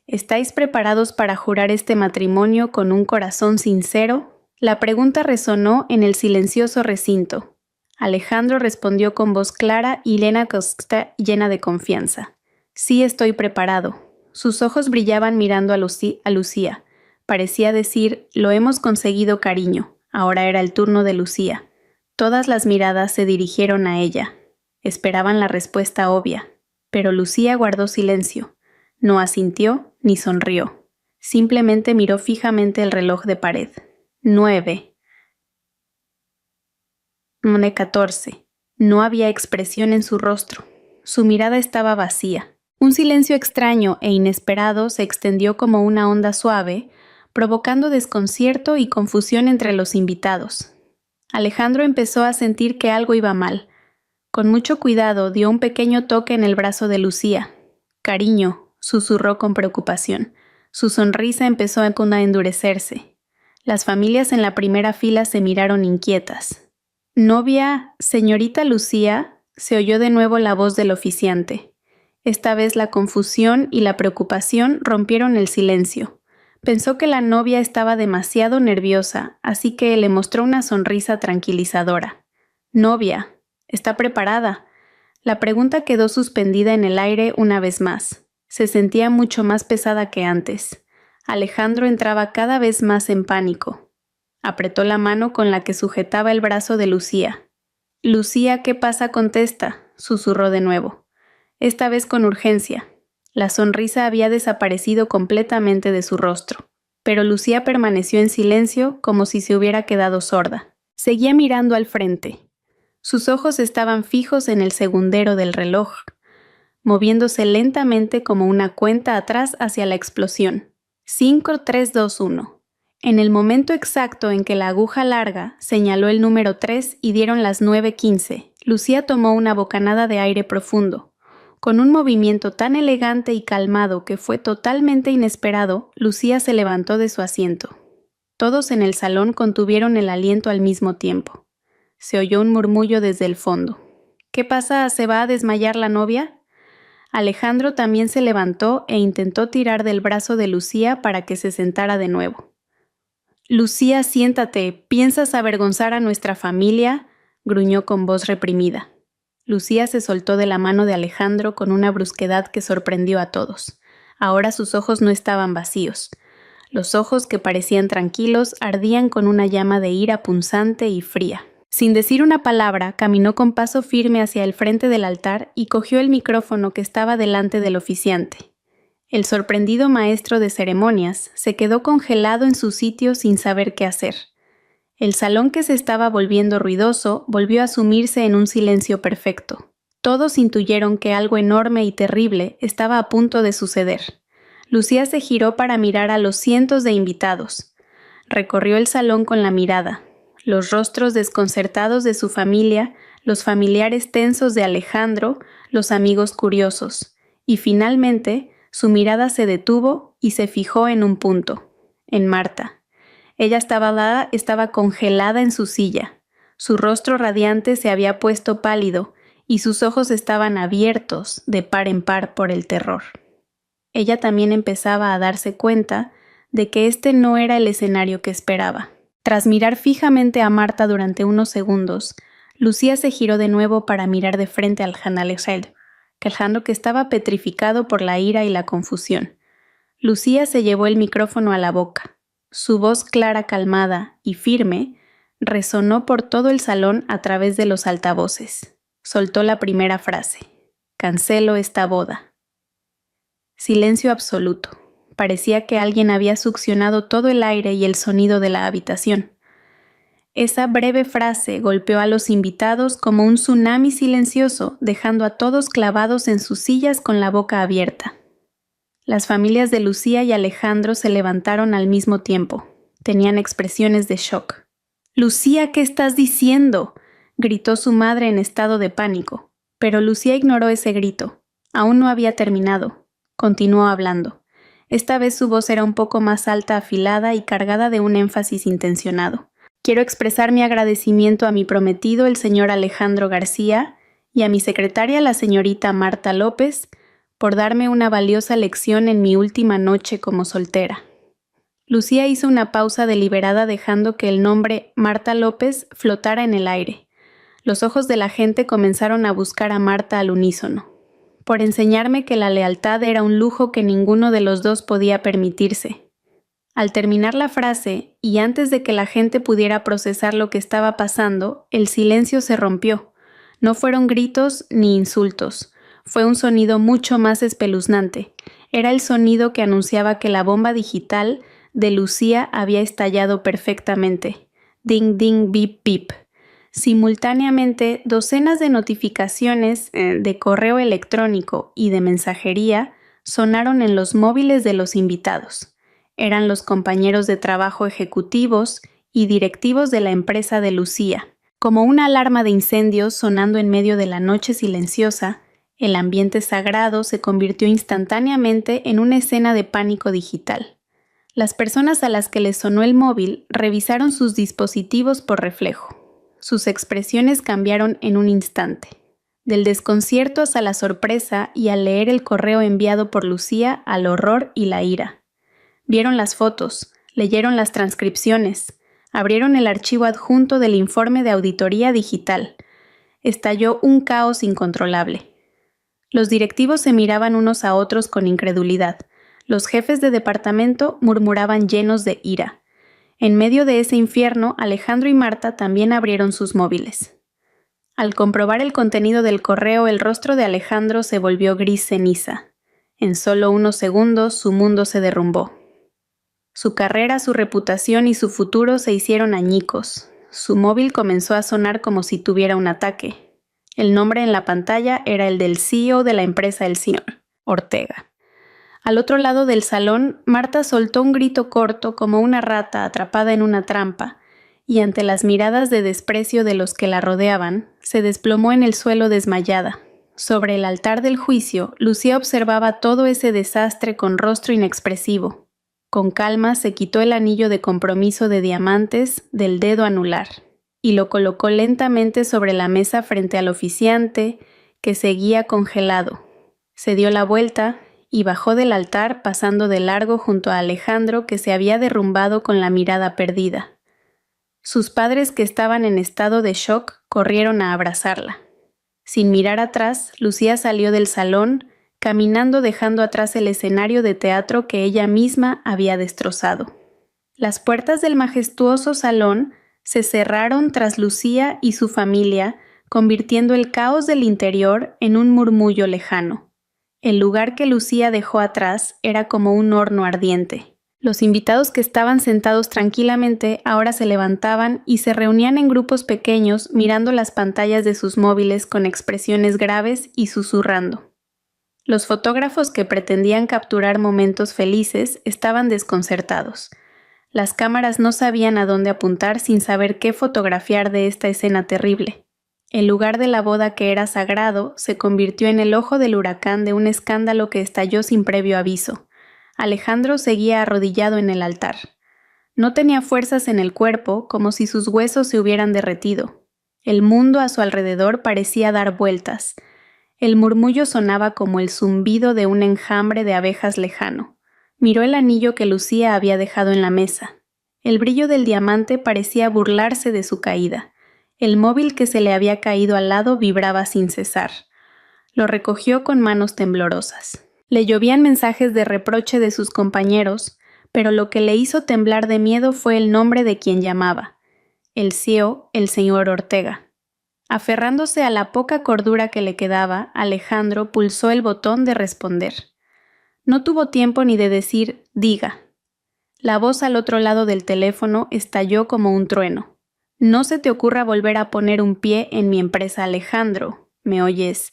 ¿estáis preparados para jurar este matrimonio con un corazón sincero? La pregunta resonó en el silencioso recinto. Alejandro respondió con voz clara y llena de confianza. Sí, estoy preparado. Sus ojos brillaban mirando a Lucía. Parecía decir, lo hemos conseguido, cariño. Ahora era el turno de Lucía. Todas las miradas se dirigieron a ella. Esperaban la respuesta obvia, pero Lucía guardó silencio. No asintió ni sonrió. Simplemente miró fijamente el reloj de pared. 9:14. No había expresión en su rostro. Su mirada estaba vacía. Un silencio extraño e inesperado se extendió como una onda suave, provocando desconcierto y confusión entre los invitados. Alejandro empezó a sentir que algo iba mal. Con mucho cuidado dio un pequeño toque en el brazo de Lucía. «Cariño», susurró con preocupación. Su sonrisa empezó a endurecerse. Las familias en la primera fila se miraron inquietas. «Novia, señorita Lucía», se oyó de nuevo la voz del oficiante. Esta vez la confusión y la preocupación rompieron el silencio. Pensó que la novia estaba demasiado nerviosa, así que le mostró una sonrisa tranquilizadora. «Novia, ¿está preparada?». La pregunta quedó suspendida en el aire una vez más. Se sentía mucho más pesada que antes. Alejandro entraba cada vez más en pánico. Apretó la mano con la que sujetaba el brazo de Lucía. «Lucía, ¿qué pasa? Contesta», susurró de nuevo. Esta vez con urgencia. La sonrisa había desaparecido completamente de su rostro, pero Lucía permaneció en silencio como si se hubiera quedado sorda. Seguía mirando al frente. Sus ojos estaban fijos en el segundero del reloj, moviéndose lentamente como una cuenta atrás hacia la explosión. 5, 3, 2, 1. En el momento exacto en que la aguja larga señaló el número 3 y dieron las 9:15, Lucía tomó una bocanada de aire profundo. Con un movimiento tan elegante y calmado que fue totalmente inesperado, Lucía se levantó de su asiento. Todos en el salón contuvieron el aliento al mismo tiempo. Se oyó un murmullo desde el fondo. «¿Qué pasa? ¿Se va a desmayar la novia?». Alejandro también se levantó e intentó tirar del brazo de Lucía para que se sentara de nuevo. «Lucía, siéntate. ¿Piensas avergonzar a nuestra familia?», gruñó con voz reprimida. Lucía se soltó de la mano de Alejandro con una brusquedad que sorprendió a todos. Ahora sus ojos no estaban vacíos. Los ojos, que parecían tranquilos, ardían con una llama de ira punzante y fría. Sin decir una palabra, caminó con paso firme hacia el frente del altar y cogió el micrófono que estaba delante del oficiante. El sorprendido maestro de ceremonias se quedó congelado en su sitio sin saber qué hacer. El salón, que se estaba volviendo ruidoso, volvió a sumirse en un silencio perfecto. Todos intuyeron que algo enorme y terrible estaba a punto de suceder. Lucía se giró para mirar a los cientos de invitados. Recorrió el salón con la mirada. Los rostros desconcertados de su familia, los familiares tensos de Alejandro, los amigos curiosos. Y finalmente, su mirada se detuvo y se fijó en un punto, en Marta. Ella estaba congelada en su silla. Su rostro radiante se había puesto pálido y sus ojos estaban abiertos de par en par por el terror. Ella también empezaba a darse cuenta de que este no era el escenario que esperaba. Tras mirar fijamente a Marta durante unos segundos, Lucía se giró de nuevo para mirar de frente al Alejandro, que estaba petrificado por la ira y la confusión. Lucía se llevó el micrófono a la boca. Su voz clara, calmada y firme resonó por todo el salón a través de los altavoces. Soltó la primera frase: «Cancelo esta boda». Silencio absoluto. Parecía que alguien había succionado todo el aire y el sonido de la habitación. Esa breve frase golpeó a los invitados como un tsunami silencioso, dejando a todos clavados en sus sillas con la boca abierta. Las familias de Lucía y Alejandro se levantaron al mismo tiempo. Tenían expresiones de shock. «Lucía, ¿qué estás diciendo?», gritó su madre en estado de pánico. Pero Lucía ignoró ese grito. Aún no había terminado. Continuó hablando. Esta vez su voz era un poco más alta, afilada y cargada de un énfasis intencionado. «Quiero expresar mi agradecimiento a mi prometido, el señor Alejandro García, y a mi secretaria, la señorita Marta López, por darme una valiosa lección en mi última noche como soltera». Lucía hizo una pausa deliberada, dejando que el nombre Marta López flotara en el aire. Los ojos de la gente comenzaron a buscar a Marta al unísono. «Por enseñarme que la lealtad era un lujo que ninguno de los dos podía permitirse». Al terminar la frase, y antes de que la gente pudiera procesar lo que estaba pasando, el silencio se rompió. No fueron gritos ni insultos. Fue un sonido mucho más espeluznante. Era el sonido que anunciaba que la bomba digital de Lucía había estallado perfectamente. Ding, ding, bip, bip. Simultáneamente, docenas de notificaciones de correo electrónico y de mensajería sonaron en los móviles de los invitados. Eran los compañeros de trabajo ejecutivos y directivos de la empresa de Lucía. Como una alarma de incendios sonando en medio de la noche silenciosa, El ambiente sagrado se convirtió instantáneamente en una escena de pánico digital. Las personas a las que les sonó el móvil revisaron sus dispositivos por reflejo. Sus expresiones cambiaron en un instante. Del desconcierto hasta la sorpresa y al leer el correo enviado por Lucía al horror y la ira. Vieron las fotos, leyeron las transcripciones, abrieron el archivo adjunto del informe de auditoría digital. Estalló un caos incontrolable. Los directivos se miraban unos a otros con incredulidad. Los jefes de departamento murmuraban llenos de ira. En medio de ese infierno, Alejandro y Marta también abrieron sus móviles. Al comprobar el contenido del correo, el rostro de Alejandro se volvió gris ceniza. En solo unos segundos, su mundo se derrumbó. Su carrera, su reputación y su futuro se hicieron añicos. Su móvil comenzó a sonar como si tuviera un ataque. El nombre en la pantalla era el del CEO de la empresa El Señor Ortega. Al otro lado del salón, Marta soltó un grito corto como una rata atrapada en una trampa, y ante las miradas de desprecio de los que la rodeaban, se desplomó en el suelo desmayada. Sobre el altar del juicio, Lucía observaba todo ese desastre con rostro inexpresivo. Con calma se quitó el anillo de compromiso de diamantes del dedo anular y lo colocó lentamente sobre la mesa frente al oficiante, que seguía congelado. Se dio la vuelta y bajó del altar pasando de largo junto a Alejandro, que se había derrumbado con la mirada perdida. Sus padres, que estaban en estado de shock, corrieron a abrazarla. Sin mirar atrás, Lucía salió del salón, caminando dejando atrás el escenario de teatro que ella misma había destrozado. Las puertas del majestuoso salón se cerraron tras Lucía y su familia, convirtiendo el caos del interior en un murmullo lejano. El lugar que Lucía dejó atrás era como un horno ardiente. Los invitados, que estaban sentados tranquilamente, ahora se levantaban y se reunían en grupos pequeños mirando las pantallas de sus móviles con expresiones graves y susurrando. Los fotógrafos, que pretendían capturar momentos felices, estaban desconcertados. Las cámaras no sabían a dónde apuntar sin saber qué fotografiar de esta escena terrible. El lugar de la boda, que era sagrado, se convirtió en el ojo del huracán de un escándalo que estalló sin previo aviso. Alejandro seguía arrodillado en el altar. No tenía fuerzas en el cuerpo, como si sus huesos se hubieran derretido. El mundo a su alrededor parecía dar vueltas. El murmullo sonaba como el zumbido de un enjambre de abejas lejano. Miró el anillo que Lucía había dejado en la mesa. El brillo del diamante parecía burlarse de su caída. El móvil que se le había caído al lado vibraba sin cesar. Lo recogió con manos temblorosas. Le llovían mensajes de reproche de sus compañeros, pero lo que le hizo temblar de miedo fue el nombre de quien llamaba. El CEO, el señor Ortega. Aferrándose a la poca cordura que le quedaba, Alejandro pulsó el botón de responder. No tuvo tiempo ni de decir «diga». La voz al otro lado del teléfono estalló como un trueno. «No se te ocurra volver a poner un pie en mi empresa, Alejandro. ¿Me oyes?»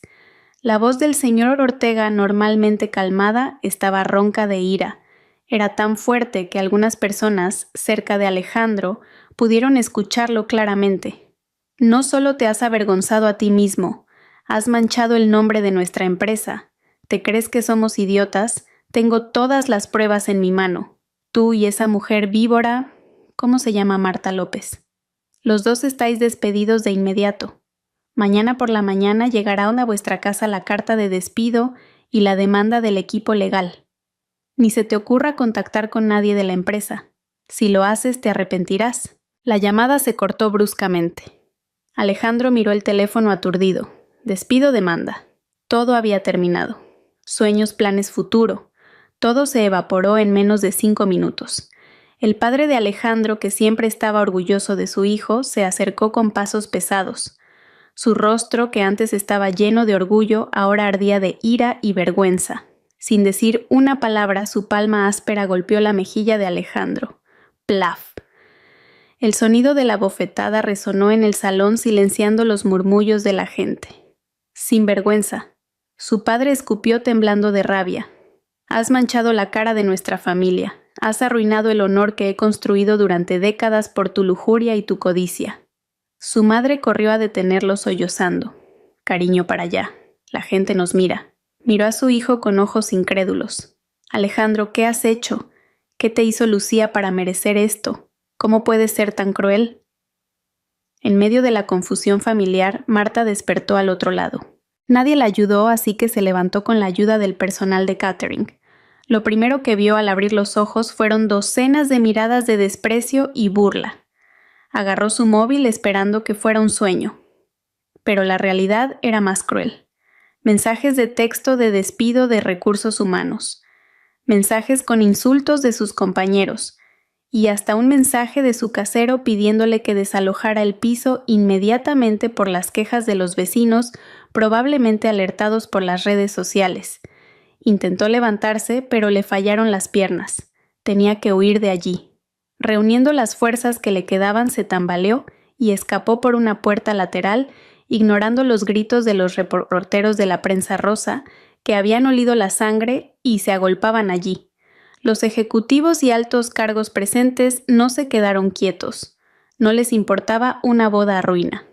La voz del señor Ortega, normalmente calmada, estaba ronca de ira. Era tan fuerte que algunas personas, cerca de Alejandro, pudieron escucharlo claramente. «No solo te has avergonzado a ti mismo, has manchado el nombre de nuestra empresa. ¿Te crees que somos idiotas? Tengo todas las pruebas en mi mano. Tú y esa mujer víbora...» ¿Cómo se llama Marta López? «Los dos estáis despedidos de inmediato. Mañana por la mañana llegará a vuestra casa la carta de despido y la demanda del equipo legal. Ni se te ocurra contactar con nadie de la empresa. Si lo haces, te arrepentirás». La llamada se cortó bruscamente. Alejandro miró el teléfono aturdido. Despido, demanda. Todo había terminado. Sueños, planes, futuro. Todo se evaporó en menos de 5 minutos. El padre de Alejandro, que siempre estaba orgulloso de su hijo, se acercó con pasos pesados. Su rostro, que antes estaba lleno de orgullo, ahora ardía de ira y vergüenza. Sin decir una palabra, su palma áspera golpeó la mejilla de Alejandro. ¡Plaf! El sonido de la bofetada resonó en el salón, silenciando los murmullos de la gente. «Sin vergüenza». Su padre escupió temblando de rabia. «Has manchado la cara de nuestra familia. Has arruinado el honor que he construido durante décadas por tu lujuria y tu codicia». Su madre corrió a detenerlo sollozando. «Cariño, para allá. La gente nos mira. Miró a su hijo con ojos incrédulos. Alejandro, ¿qué has hecho? ¿Qué te hizo Lucía para merecer esto? ¿Cómo puedes ser tan cruel? En medio de la confusión familiar, Marta despertó al otro lado. Nadie la ayudó, así que se levantó con la ayuda del personal de catering. Lo primero que vio al abrir los ojos fueron docenas de miradas de desprecio y burla. Agarró su móvil esperando que fuera un sueño. Pero la realidad era más cruel. Mensajes de texto de despido de recursos humanos. Mensajes con insultos de sus compañeros. Y hasta un mensaje de su casero pidiéndole que desalojara el piso inmediatamente por las quejas de los vecinos, probablemente alertados por las redes sociales. Intentó levantarse, pero le fallaron las piernas. Tenía que huir de allí. Reuniendo las fuerzas que le quedaban, se tambaleó y escapó por una puerta lateral, ignorando los gritos de los reporteros de la prensa rosa, que habían olido la sangre y se agolpaban allí. Los ejecutivos y altos cargos presentes no se quedaron quietos. No les importaba una boda a ruina.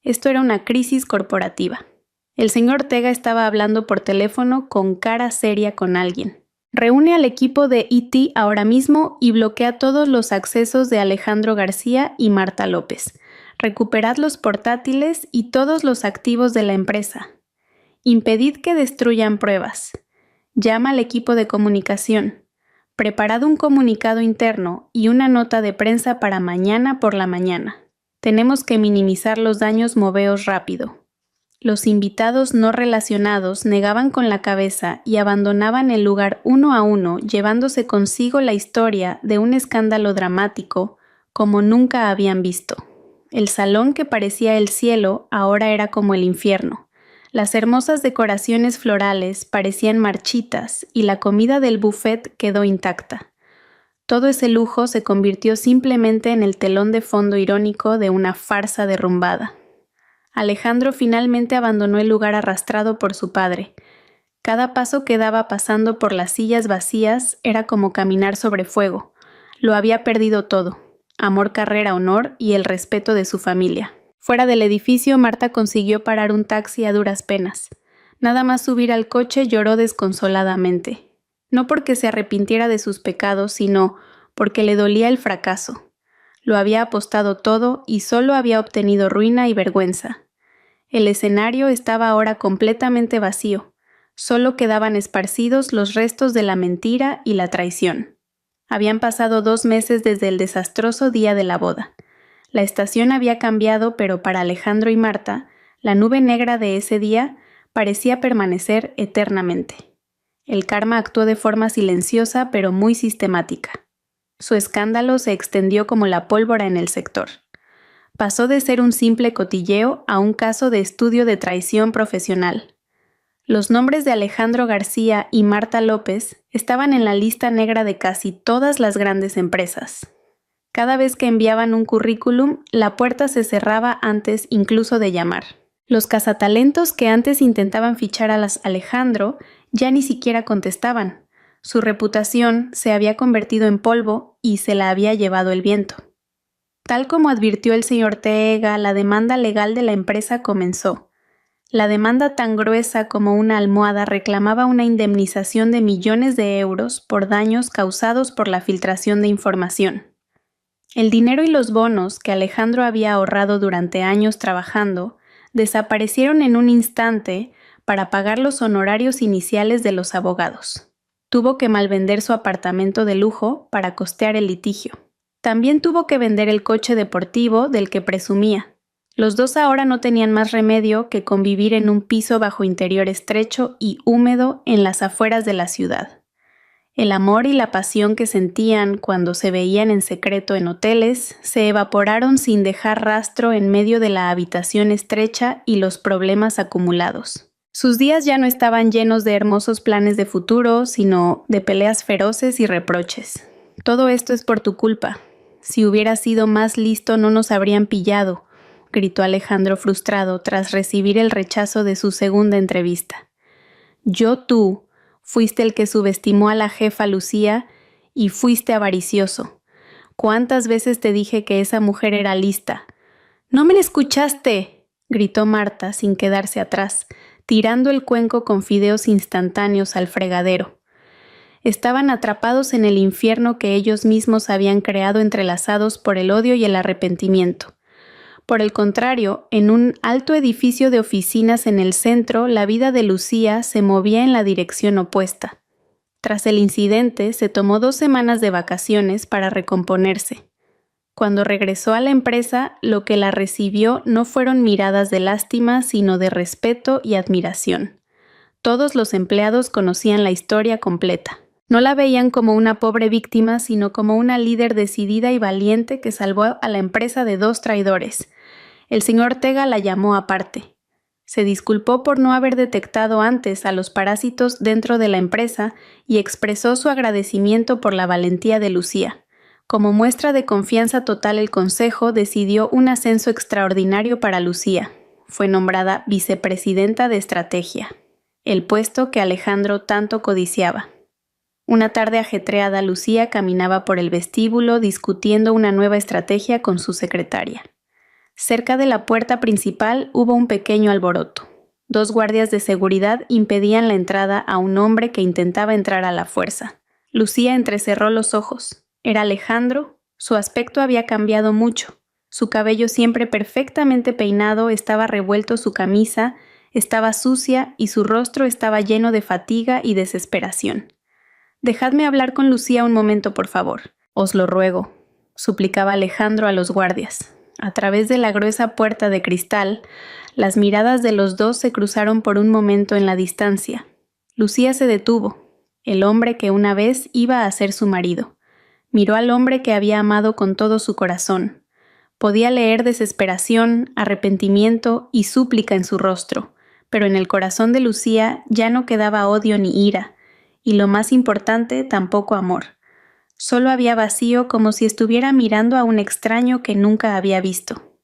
Esto era una crisis corporativa. El señor Ortega estaba hablando por teléfono con cara seria con alguien. Reúne al equipo de E.T. ahora mismo y bloquea todos los accesos de Alejandro García y Marta López. Recuperad los portátiles y todos los activos de la empresa. Impedid que destruyan pruebas. Llama al equipo de comunicación. Preparad un comunicado interno y una nota de prensa para mañana por la mañana. Tenemos que minimizar los daños, moveos rápido. Los invitados no relacionados negaban con la cabeza y abandonaban el lugar uno a uno, llevándose consigo la historia de un escándalo dramático como nunca habían visto. El salón que parecía el cielo ahora era como el infierno. Las hermosas decoraciones florales parecían marchitas y la comida del buffet quedó intacta. Todo ese lujo se convirtió simplemente en el telón de fondo irónico de una farsa derrumbada. Alejandro finalmente abandonó el lugar arrastrado por su padre. Cada paso que daba pasando por las sillas vacías era como caminar sobre fuego. Lo había perdido todo: amor, carrera, honor y el respeto de su familia. Fuera del edificio, Marta consiguió parar un taxi a duras penas. Nada más subir al coche lloró desconsoladamente. No porque se arrepintiera de sus pecados, sino porque le dolía el fracaso. Lo había apostado todo y solo había obtenido ruina y vergüenza. El escenario estaba ahora completamente vacío. Solo quedaban esparcidos los restos de la mentira y la traición. Habían pasado 2 meses desde el desastroso día de la boda. La estación había cambiado, pero para Alejandro y Marta, la nube negra de ese día parecía permanecer eternamente. El karma actuó de forma silenciosa pero muy sistemática. Su escándalo se extendió como la pólvora en el sector. Pasó de ser un simple cotilleo a un caso de estudio de traición profesional. Los nombres de Alejandro García y Marta López estaban en la lista negra de casi todas las grandes empresas. Cada vez que enviaban un currículum, la puerta se cerraba antes incluso de llamar. Los cazatalentos que antes intentaban fichar a Alejandro ya ni siquiera contestaban. Su reputación se había convertido en polvo y se la había llevado el viento. Tal como advirtió el señor Ortega, la demanda legal de la empresa comenzó. La demanda, tan gruesa como una almohada, reclamaba una indemnización de millones de euros por daños causados por la filtración de información. El dinero y los bonos que Alejandro había ahorrado durante años trabajando desaparecieron en un instante para pagar los honorarios iniciales de los abogados. Tuvo que malvender su apartamento de lujo para costear el litigio. También tuvo que vender el coche deportivo del que presumía. Los dos ahora no tenían más remedio que convivir en un piso bajo interior estrecho y húmedo en las afueras de la ciudad. El amor y la pasión que sentían cuando se veían en secreto en hoteles se evaporaron sin dejar rastro en medio de la habitación estrecha y los problemas acumulados. Sus días ya no estaban llenos de hermosos planes de futuro, sino de peleas feroces y reproches. Todo esto es por tu culpa. Si hubieras sido más listo no nos habrían pillado, gritó Alejandro frustrado tras recibir el rechazo de su segunda entrevista. Tú fuiste el que subestimó a la jefa Lucía y fuiste avaricioso. ¿Cuántas veces te dije que esa mujer era lista? ¡No me la escuchaste!, gritó Marta sin quedarse atrás. tirando el cuenco con fideos instantáneos al fregadero. Estaban atrapados en el infierno que ellos mismos habían creado, entrelazados por el odio y el arrepentimiento. Por el contrario, en un alto edificio de oficinas en el centro, la vida de Lucía se movía en la dirección opuesta. Tras el incidente, se tomó 2 semanas de vacaciones para recomponerse. Cuando regresó a la empresa, lo que la recibió no fueron miradas de lástima, sino de respeto y admiración. Todos los empleados conocían la historia completa. No la veían como una pobre víctima, sino como una líder decidida y valiente que salvó a la empresa de 2 traidores. El señor Ortega la llamó aparte. Se disculpó por no haber detectado antes a los parásitos dentro de la empresa y expresó su agradecimiento por la valentía de Lucía. Como muestra de confianza total, el consejo decidió un ascenso extraordinario para Lucía. Fue nombrada vicepresidenta de estrategia, el puesto que Alejandro tanto codiciaba. Una tarde ajetreada, Lucía caminaba por el vestíbulo discutiendo una nueva estrategia con su secretaria. Cerca de la puerta principal hubo un pequeño alboroto. 2 guardias de seguridad impedían la entrada a un hombre que intentaba entrar a la fuerza. Lucía entrecerró los ojos. Era Alejandro. Su aspecto había cambiado mucho. Su cabello, siempre perfectamente peinado, estaba revuelto, su camisa estaba sucia y su rostro estaba lleno de fatiga y desesperación. «Dejadme hablar con Lucía un momento, por favor. Os lo ruego», suplicaba Alejandro a los guardias. A través de la gruesa puerta de cristal, las miradas de los 2 se cruzaron por un momento en la distancia. Lucía se detuvo. El hombre que una vez iba a ser su marido. Miró al hombre que había amado con todo su corazón. Podía leer desesperación, arrepentimiento y súplica en su rostro, pero en el corazón de Lucía ya no quedaba odio ni ira, y lo más importante, tampoco amor. Solo había vacío, como si estuviera mirando a un extraño que nunca había visto.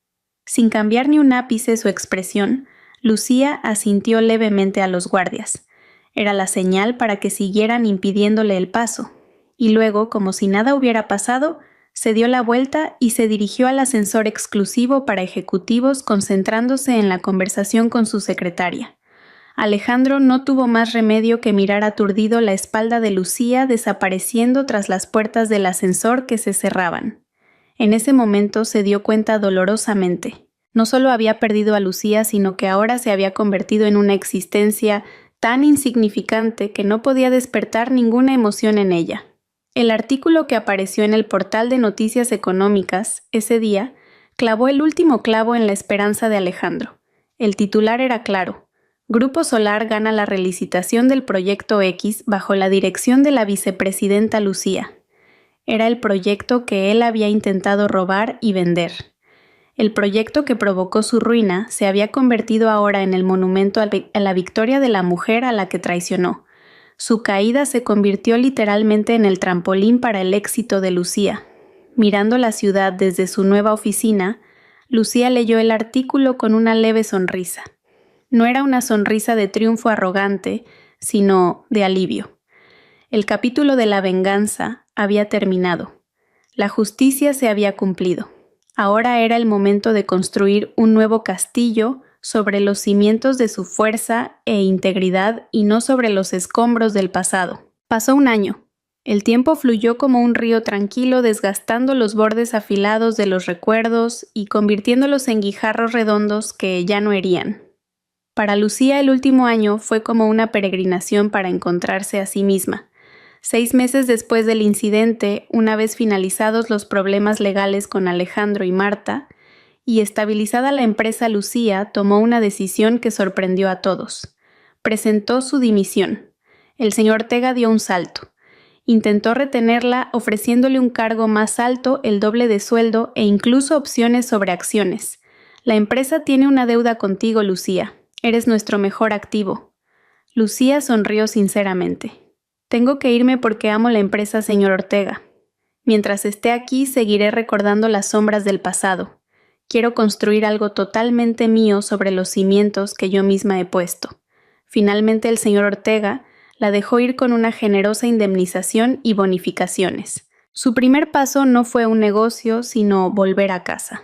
Sin cambiar ni un ápice su expresión, Lucía asintió levemente a los guardias. Era la señal para que siguieran impidiéndole el paso, y luego, como si nada hubiera pasado, se dio la vuelta y se dirigió al ascensor exclusivo para ejecutivos, concentrándose en la conversación con su secretaria. Alejandro no tuvo más remedio que mirar aturdido la espalda de Lucía desapareciendo tras las puertas del ascensor que se cerraban. En ese momento se dio cuenta dolorosamente. No solo había perdido a Lucía, sino que ahora se había convertido en una existencia tan insignificante que no podía despertar ninguna emoción en ella. El artículo que apareció en el portal de noticias económicas ese día clavó el último clavo en la esperanza de Alejandro. El titular era claro: Grupo Solar gana la relicitación del Proyecto X bajo la dirección de la vicepresidenta Lucía. Era el proyecto que él había intentado robar y vender. El proyecto que provocó su ruina se había convertido ahora en el monumento a la victoria de la mujer a la que traicionó. Su caída se convirtió literalmente en el trampolín para el éxito de Lucía. Mirando la ciudad desde su nueva oficina, Lucía leyó el artículo con una leve sonrisa. No era una sonrisa de triunfo arrogante, sino de alivio. El capítulo de la venganza había terminado. La justicia se había cumplido. Ahora era el momento de construir un nuevo castillo sobre los cimientos de su fuerza e integridad y no sobre los escombros del pasado. Pasó un año. El tiempo fluyó como un río tranquilo, desgastando los bordes afilados de los recuerdos y convirtiéndolos en guijarros redondos que ya no herían. Para Lucía, el último año fue como una peregrinación para encontrarse a sí misma. 6 meses después del incidente, una vez finalizados los problemas legales con Alejandro y Marta, y estabilizada la empresa, Lucía tomó una decisión que sorprendió a todos. Presentó su dimisión. El señor Ortega dio un salto. Intentó retenerla ofreciéndole un cargo más alto, el doble de sueldo e incluso opciones sobre acciones. La empresa tiene una deuda contigo, Lucía. Eres nuestro mejor activo. Lucía sonrió sinceramente. Tengo que irme porque amo la empresa, señor Ortega. Mientras esté aquí, seguiré recordando las sombras del pasado. Quiero construir algo totalmente mío sobre los cimientos que yo misma he puesto. Finalmente, el señor Ortega la dejó ir con una generosa indemnización y bonificaciones. Su primer paso no fue un negocio, sino volver a casa.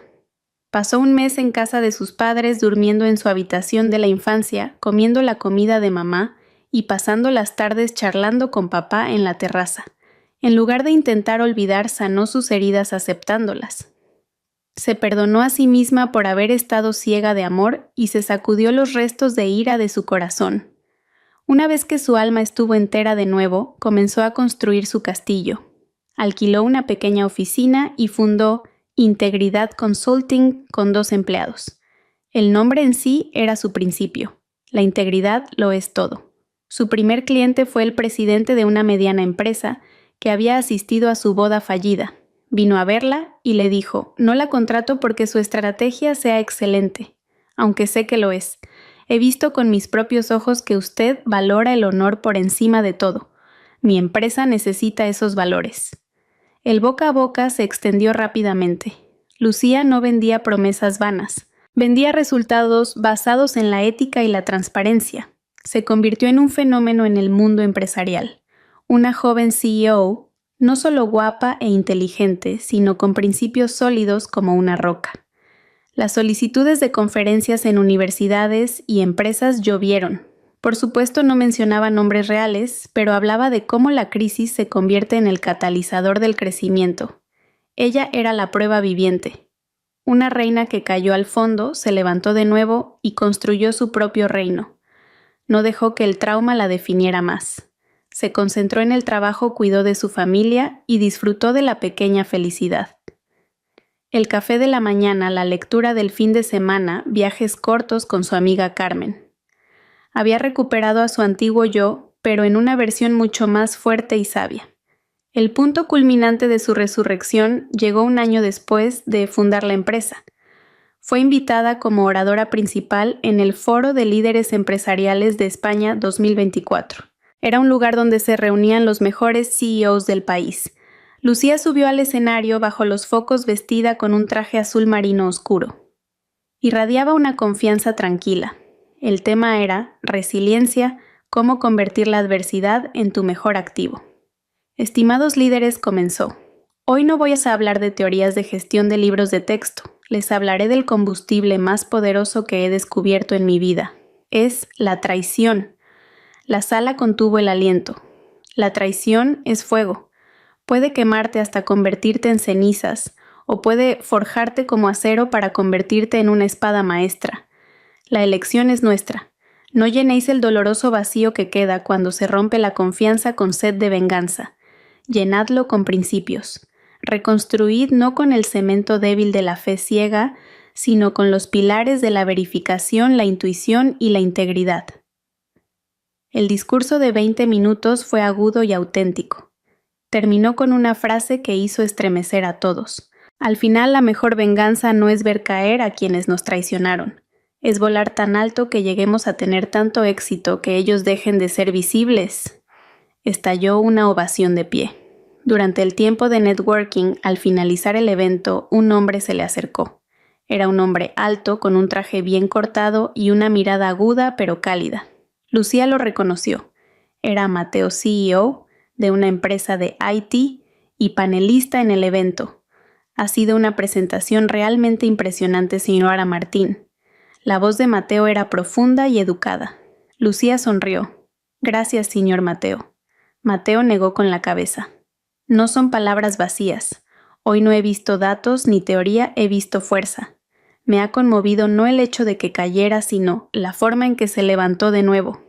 Pasó un mes en casa de sus padres durmiendo en su habitación de la infancia, comiendo la comida de mamá y pasando las tardes charlando con papá en la terraza. En lugar de intentar olvidar, sanó sus heridas aceptándolas. Se perdonó a sí misma por haber estado ciega de amor y se sacudió los restos de ira de su corazón. Una vez que su alma estuvo entera de nuevo, comenzó a construir su castillo. Alquiló una pequeña oficina y fundó Integridad Consulting con 2 empleados. El nombre en sí era su principio. La integridad lo es todo. Su primer cliente fue el presidente de una mediana empresa que había asistido a su boda fallida. Vino a verla y le dijo: «No la contrato porque su estrategia sea excelente, aunque sé que lo es. He visto con mis propios ojos que usted valora el honor por encima de todo. Mi empresa necesita esos valores». El boca a boca se extendió rápidamente. Lucía no vendía promesas vanas. Vendía resultados basados en la ética y la transparencia. Se convirtió en un fenómeno en el mundo empresarial. Una joven CEO, no solo guapa e inteligente, sino con principios sólidos como una roca. Las solicitudes de conferencias en universidades y empresas llovieron. Por supuesto no mencionaba nombres reales, pero hablaba de cómo la crisis se convierte en el catalizador del crecimiento. Ella era la prueba viviente. Una reina que cayó al fondo, se levantó de nuevo y construyó su propio reino. No dejó que el trauma la definiera más. Se concentró en el trabajo, cuidó de su familia y disfrutó de la pequeña felicidad. El café de la mañana, la lectura del fin de semana, viajes cortos con su amiga Carmen. Había recuperado a su antiguo yo, pero en una versión mucho más fuerte y sabia. El punto culminante de su resurrección llegó un año después de fundar la empresa. Fue invitada como oradora principal en el Foro de Líderes Empresariales de España 2024. Era un lugar donde se reunían los mejores CEOs del país. Lucía subió al escenario bajo los focos vestida con un traje azul marino oscuro. Irradiaba una confianza tranquila. El tema era resiliencia, cómo convertir la adversidad en tu mejor activo. Estimados líderes, comenzó. Hoy no voy a hablar de teorías de gestión de libros de texto. Les hablaré del combustible más poderoso que he descubierto en mi vida. Es la traición. La sala contuvo el aliento. La traición es fuego. Puede quemarte hasta convertirte en cenizas, o puede forjarte como acero para convertirte en una espada maestra. La elección es nuestra. No llenéis el doloroso vacío que queda cuando se rompe la confianza con sed de venganza. Llenadlo con principios. Reconstruid no con el cemento débil de la fe ciega, sino con los pilares de la verificación, la intuición y la integridad. El discurso de 20 minutos fue agudo y auténtico. Terminó con una frase que hizo estremecer a todos. Al final, la mejor venganza no es ver caer a quienes nos traicionaron. Es volar tan alto que lleguemos a tener tanto éxito que ellos dejen de ser visibles. Estalló una ovación de pie. Durante el tiempo de networking, al finalizar el evento, un hombre se le acercó. Era un hombre alto, con un traje bien cortado y una mirada aguda pero cálida. Lucía lo reconoció. Era Mateo, CEO de una empresa de IT y panelista en el evento. Ha sido una presentación realmente impresionante, señora Martín. La voz de Mateo era profunda y educada. Lucía sonrió. Gracias, señor Mateo. Mateo negó con la cabeza. No son palabras vacías. Hoy no he visto datos ni teoría, he visto fuerza. Me ha conmovido no el hecho de que cayera, sino la forma en que se levantó de nuevo.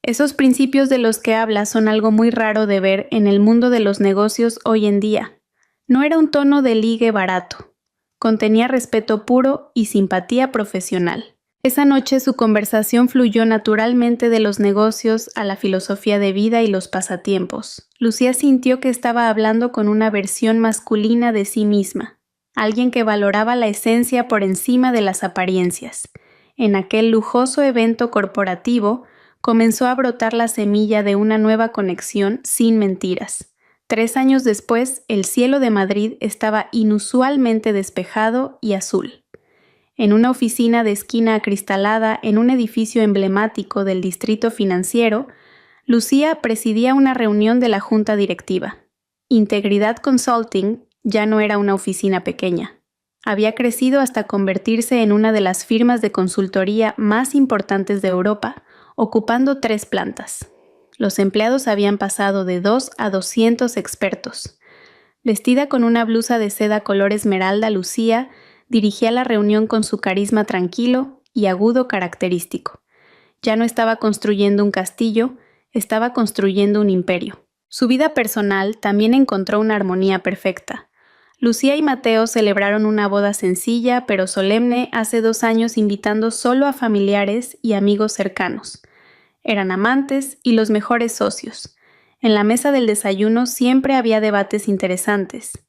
Esos principios de los que habla son algo muy raro de ver en el mundo de los negocios hoy en día. No era un tono de ligue barato. Contenía respeto puro y simpatía profesional. Esa noche su conversación fluyó naturalmente de los negocios a la filosofía de vida y los pasatiempos. Lucía sintió que estaba hablando con una versión masculina de sí misma, alguien que valoraba la esencia por encima de las apariencias. En aquel lujoso evento corporativo comenzó a brotar la semilla de una nueva conexión sin mentiras. 3 años después, el cielo de Madrid estaba inusualmente despejado y azul. En una oficina de esquina acristalada en un edificio emblemático del distrito financiero, Lucía presidía una reunión de la junta directiva. Integridad Consulting ya no era una oficina pequeña. Había crecido hasta convertirse en una de las firmas de consultoría más importantes de Europa, ocupando 3 plantas. Los empleados habían pasado de 2 a 200 expertos. Vestida con una blusa de seda color esmeralda, Lucía dirigía la reunión con su carisma tranquilo y agudo característico. Ya no estaba construyendo un castillo, estaba construyendo un imperio. Su vida personal también encontró una armonía perfecta. Lucía y Mateo celebraron una boda sencilla pero solemne hace 2 años, invitando solo a familiares y amigos cercanos. Eran amantes y los mejores socios. En la mesa del desayuno siempre había debates interesantes.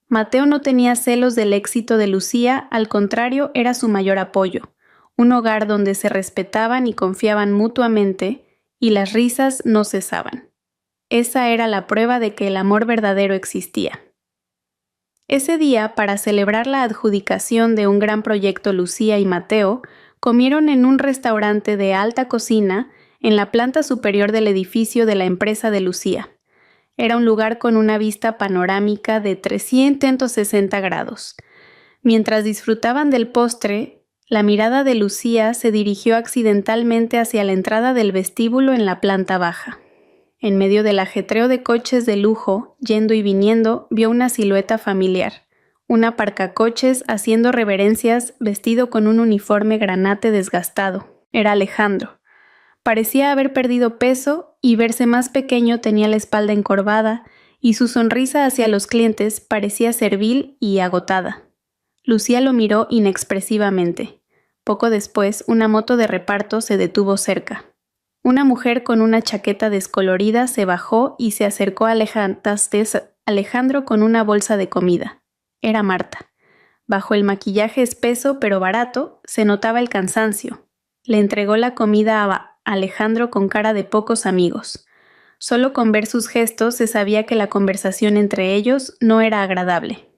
Mateo no tenía celos del éxito de Lucía, al contrario, era su mayor apoyo. Un hogar donde se respetaban y confiaban mutuamente, y las risas no cesaban. Esa era la prueba de que el amor verdadero existía. Ese día, para celebrar la adjudicación de un gran proyecto, Lucía y Mateo comieron en un restaurante de alta cocina en la planta superior del edificio de la empresa de Lucía. Era un lugar con una vista panorámica de 360 grados. Mientras disfrutaban del postre, la mirada de Lucía se dirigió accidentalmente hacia la entrada del vestíbulo en la planta baja. En medio del ajetreo de coches de lujo, yendo y viniendo, vio una silueta familiar. Un aparcacoches haciendo reverencias, vestido con un uniforme granate desgastado. Era Alejandro. Parecía haber perdido peso y verse más pequeño, tenía la espalda encorvada y su sonrisa hacia los clientes parecía servil y agotada. Lucía lo miró inexpresivamente. Poco después, una moto de reparto se detuvo cerca. Una mujer con una chaqueta descolorida se bajó y se acercó a Alejandro con una bolsa de comida. Era Marta. Bajo el maquillaje espeso pero barato, se notaba el cansancio. Le entregó la comida a Alejandro con cara de pocos amigos. Solo con ver sus gestos se sabía que la conversación entre ellos no era agradable.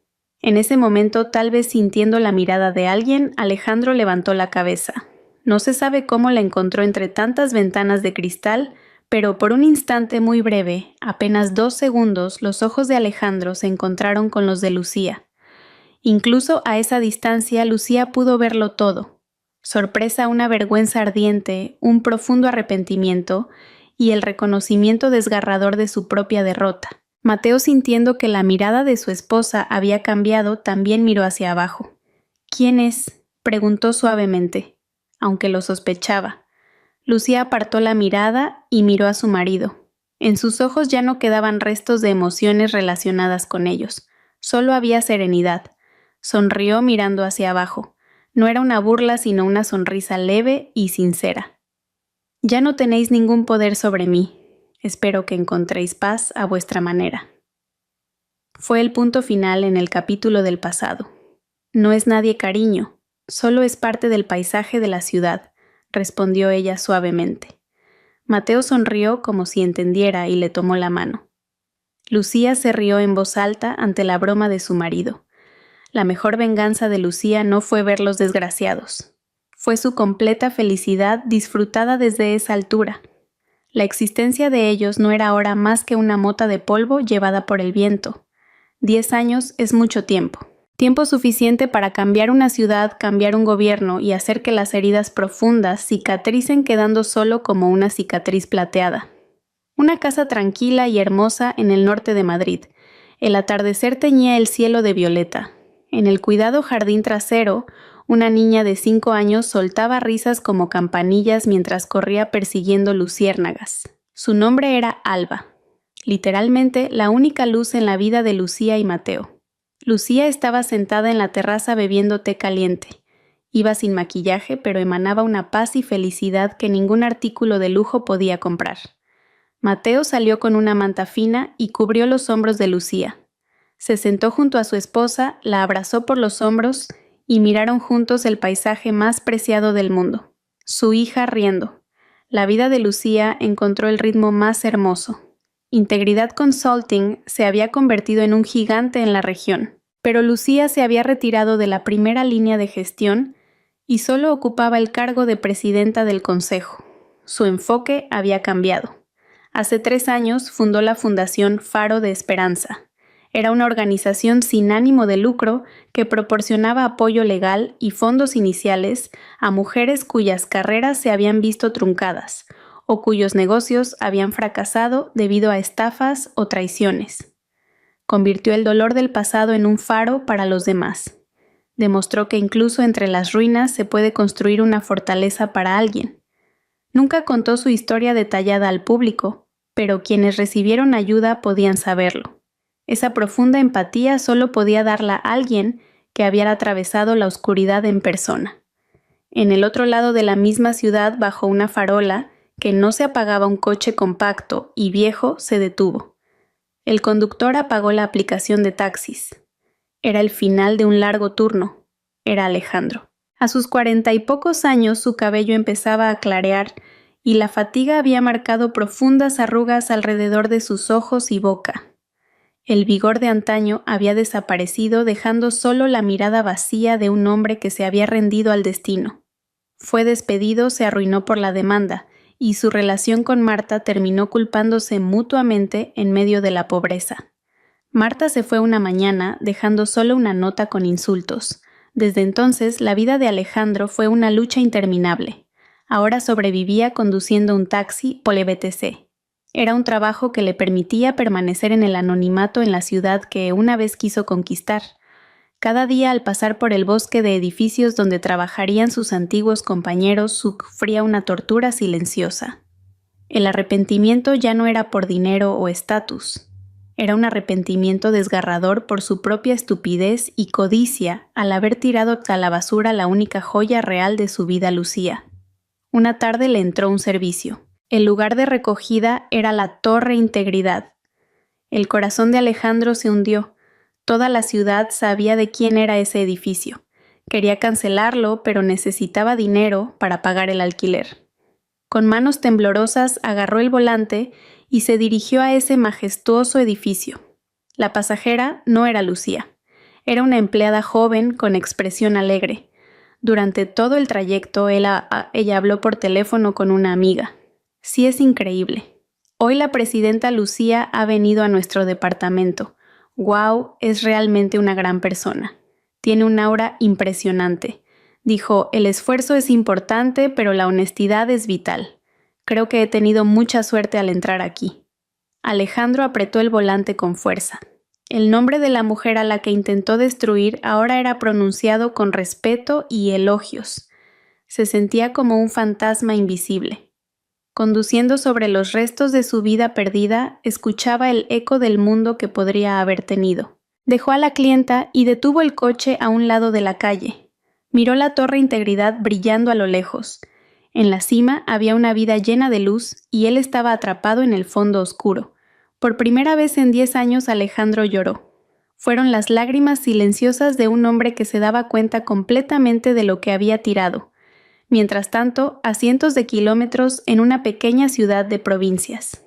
En ese momento, tal vez sintiendo la mirada de alguien, Alejandro levantó la cabeza. No se sabe cómo la encontró entre tantas ventanas de cristal, pero por un instante muy breve, apenas 2 segundos, los ojos de Alejandro se encontraron con los de Lucía. Incluso a esa distancia, Lucía pudo verlo todo. Sorpresa, una vergüenza ardiente, un profundo arrepentimiento y el reconocimiento desgarrador de su propia derrota. Mateo, sintiendo que la mirada de su esposa había cambiado, también miró hacia abajo. ¿Quién es?, preguntó suavemente, aunque lo sospechaba. Lucía apartó la mirada y miró a su marido. En sus ojos ya no quedaban restos de emociones relacionadas con ellos. Solo había serenidad. Sonrió mirando hacia abajo. No era una burla, sino una sonrisa leve y sincera. Ya no tenéis ningún poder sobre mí. Espero que encontréis paz a vuestra manera. Fue el punto final en el capítulo del pasado. No es nadie, cariño, solo es parte del paisaje de la ciudad, respondió ella suavemente. Mateo sonrió como si entendiera y le tomó la mano. Lucía se rió en voz alta ante la broma de su marido. La mejor venganza de Lucía no fue verlos desgraciados. Fue su completa felicidad disfrutada desde esa altura. La existencia de ellos no era ahora más que una mota de polvo llevada por el viento. 10 años es mucho tiempo. Tiempo suficiente para cambiar una ciudad, cambiar un gobierno y hacer que las heridas profundas cicatricen quedando solo como una cicatriz plateada. Una casa tranquila y hermosa en el norte de Madrid. El atardecer teñía el cielo de violeta. En el cuidado jardín trasero, una niña de 5 años soltaba risas como campanillas mientras corría persiguiendo luciérnagas. Su nombre era Alba. Literalmente, la única luz en la vida de Lucía y Mateo. Lucía estaba sentada en la terraza bebiendo té caliente. Iba sin maquillaje, pero emanaba una paz y felicidad que ningún artículo de lujo podía comprar. Mateo salió con una manta fina y cubrió los hombros de Lucía. Se sentó junto a su esposa, la abrazó por los hombros y miraron juntos el paisaje más preciado del mundo. Su hija riendo. La vida de Lucía encontró el ritmo más hermoso. Integridad Consulting se había convertido en un gigante en la región, pero Lucía se había retirado de la primera línea de gestión y solo ocupaba el cargo de presidenta del consejo. Su enfoque había cambiado. Hace 3 años fundó la Fundación Faro de Esperanza. Era una organización sin ánimo de lucro que proporcionaba apoyo legal y fondos iniciales a mujeres cuyas carreras se habían visto truncadas o cuyos negocios habían fracasado debido a estafas o traiciones. Convirtió el dolor del pasado en un faro para los demás. Demostró que incluso entre las ruinas se puede construir una fortaleza para alguien. Nunca contó su historia detallada al público, pero quienes recibieron ayuda podían saberlo. Esa profunda empatía solo podía darla a alguien que había atravesado la oscuridad en persona. En el otro lado de la misma ciudad, bajo una farola, que no se apagaba, un coche compacto y viejo se detuvo. El conductor apagó la aplicación de taxis. Era el final de un largo turno. Era Alejandro. A sus 40 y pocos años su cabello empezaba a clarear y la fatiga había marcado profundas arrugas alrededor de sus ojos y boca. El vigor de antaño había desaparecido, dejando solo la mirada vacía de un hombre que se había rendido al destino. Fue despedido, se arruinó por la demanda, y su relación con Marta terminó culpándose mutuamente en medio de la pobreza. Marta se fue una mañana, dejando solo una nota con insultos. Desde entonces, la vida de Alejandro fue una lucha interminable. Ahora sobrevivía conduciendo un taxi PoliBTC. Era un trabajo que le permitía permanecer en el anonimato en la ciudad que una vez quiso conquistar. Cada día, al pasar por el bosque de edificios donde trabajarían sus antiguos compañeros, sufría una tortura silenciosa. El arrepentimiento ya no era por dinero o estatus. Era un arrepentimiento desgarrador por su propia estupidez y codicia al haber tirado a la basura la única joya real de su vida, Lucía. Una tarde le entró un servicio. El lugar de recogida era la Torre Integridad. El corazón de Alejandro se hundió. Toda la ciudad sabía de quién era ese edificio. Quería cancelarlo, pero necesitaba dinero para pagar el alquiler. Con manos temblorosas agarró el volante y se dirigió a ese majestuoso edificio. La pasajera no era Lucía. Era una empleada joven con expresión alegre. Durante todo el trayecto, ella habló por teléfono con una amiga. Sí, es increíble. Hoy la presidenta Lucía ha venido a nuestro departamento. ¡Guau! Es realmente una gran persona. Tiene un aura impresionante. Dijo, el esfuerzo es importante, pero la honestidad es vital. Creo que he tenido mucha suerte al entrar aquí. Alejandro apretó el volante con fuerza. El nombre de la mujer a la que intentó destruir ahora era pronunciado con respeto y elogios. Se sentía como un fantasma invisible. Conduciendo sobre los restos de su vida perdida, escuchaba el eco del mundo que podría haber tenido. Dejó a la clienta y detuvo el coche a un lado de la calle. Miró la Torre Integridad brillando a lo lejos. En la cima había una vida llena de luz y él estaba atrapado en el fondo oscuro. Por primera vez en 10 años Alejandro lloró. Fueron las lágrimas silenciosas de un hombre que se daba cuenta completamente de lo que había tirado. Mientras tanto, a cientos de kilómetros en una pequeña ciudad de provincias.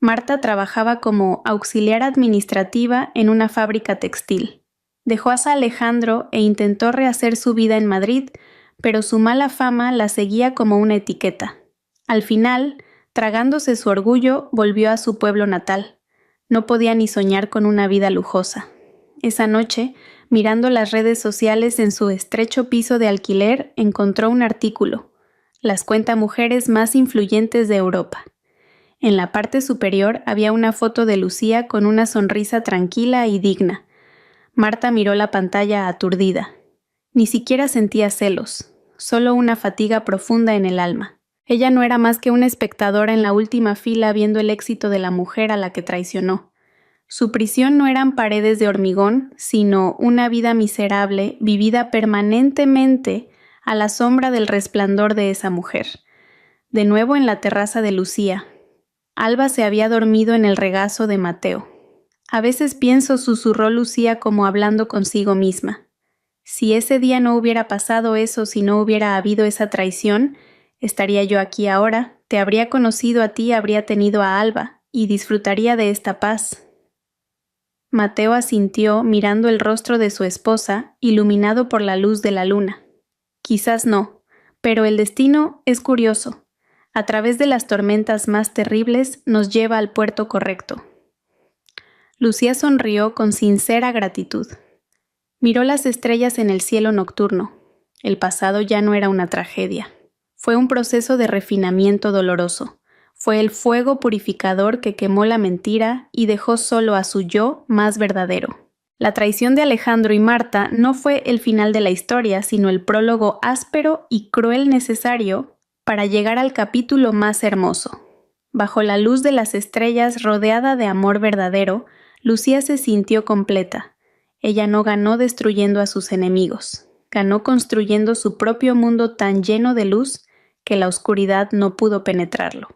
Marta trabajaba como auxiliar administrativa en una fábrica textil. Dejó a Alejandro e intentó rehacer su vida en Madrid, pero su mala fama la seguía como una etiqueta. Al final, tragándose su orgullo, volvió a su pueblo natal. No podía ni soñar con una vida lujosa. Esa noche, mirando las redes sociales en su estrecho piso de alquiler, encontró un artículo: las cuentamujeres más influyentes de Europa. En la parte superior había una foto de Lucía con una sonrisa tranquila y digna. Marta miró la pantalla aturdida. Ni siquiera sentía celos, solo una fatiga profunda en el alma. Ella no era más que una espectadora en la última fila viendo el éxito de la mujer a la que traicionó. Su prisión no eran paredes de hormigón, sino una vida miserable vivida permanentemente a la sombra del resplandor de esa mujer. De nuevo en la terraza de Lucía. Alba se había dormido en el regazo de Mateo. A veces pienso, susurró Lucía como hablando consigo misma. Si ese día no hubiera pasado eso, si no hubiera habido esa traición, estaría yo aquí ahora, te habría conocido a ti, habría tenido a Alba, y disfrutaría de esta paz. Mateo asintió mirando el rostro de su esposa, iluminado por la luz de la luna. Quizás no, pero el destino es curioso. A través de las tormentas más terribles nos lleva al puerto correcto. Lucía sonrió con sincera gratitud. Miró las estrellas en el cielo nocturno. El pasado ya no era una tragedia. Fue un proceso de refinamiento doloroso. Fue el fuego purificador que quemó la mentira y dejó solo a su yo más verdadero. La traición de Alejandro y Marta no fue el final de la historia, sino el prólogo áspero y cruel necesario para llegar al capítulo más hermoso. Bajo la luz de las estrellas, rodeada de amor verdadero, Lucía se sintió completa. Ella no ganó destruyendo a sus enemigos, ganó construyendo su propio mundo tan lleno de luz que la oscuridad no pudo penetrarlo.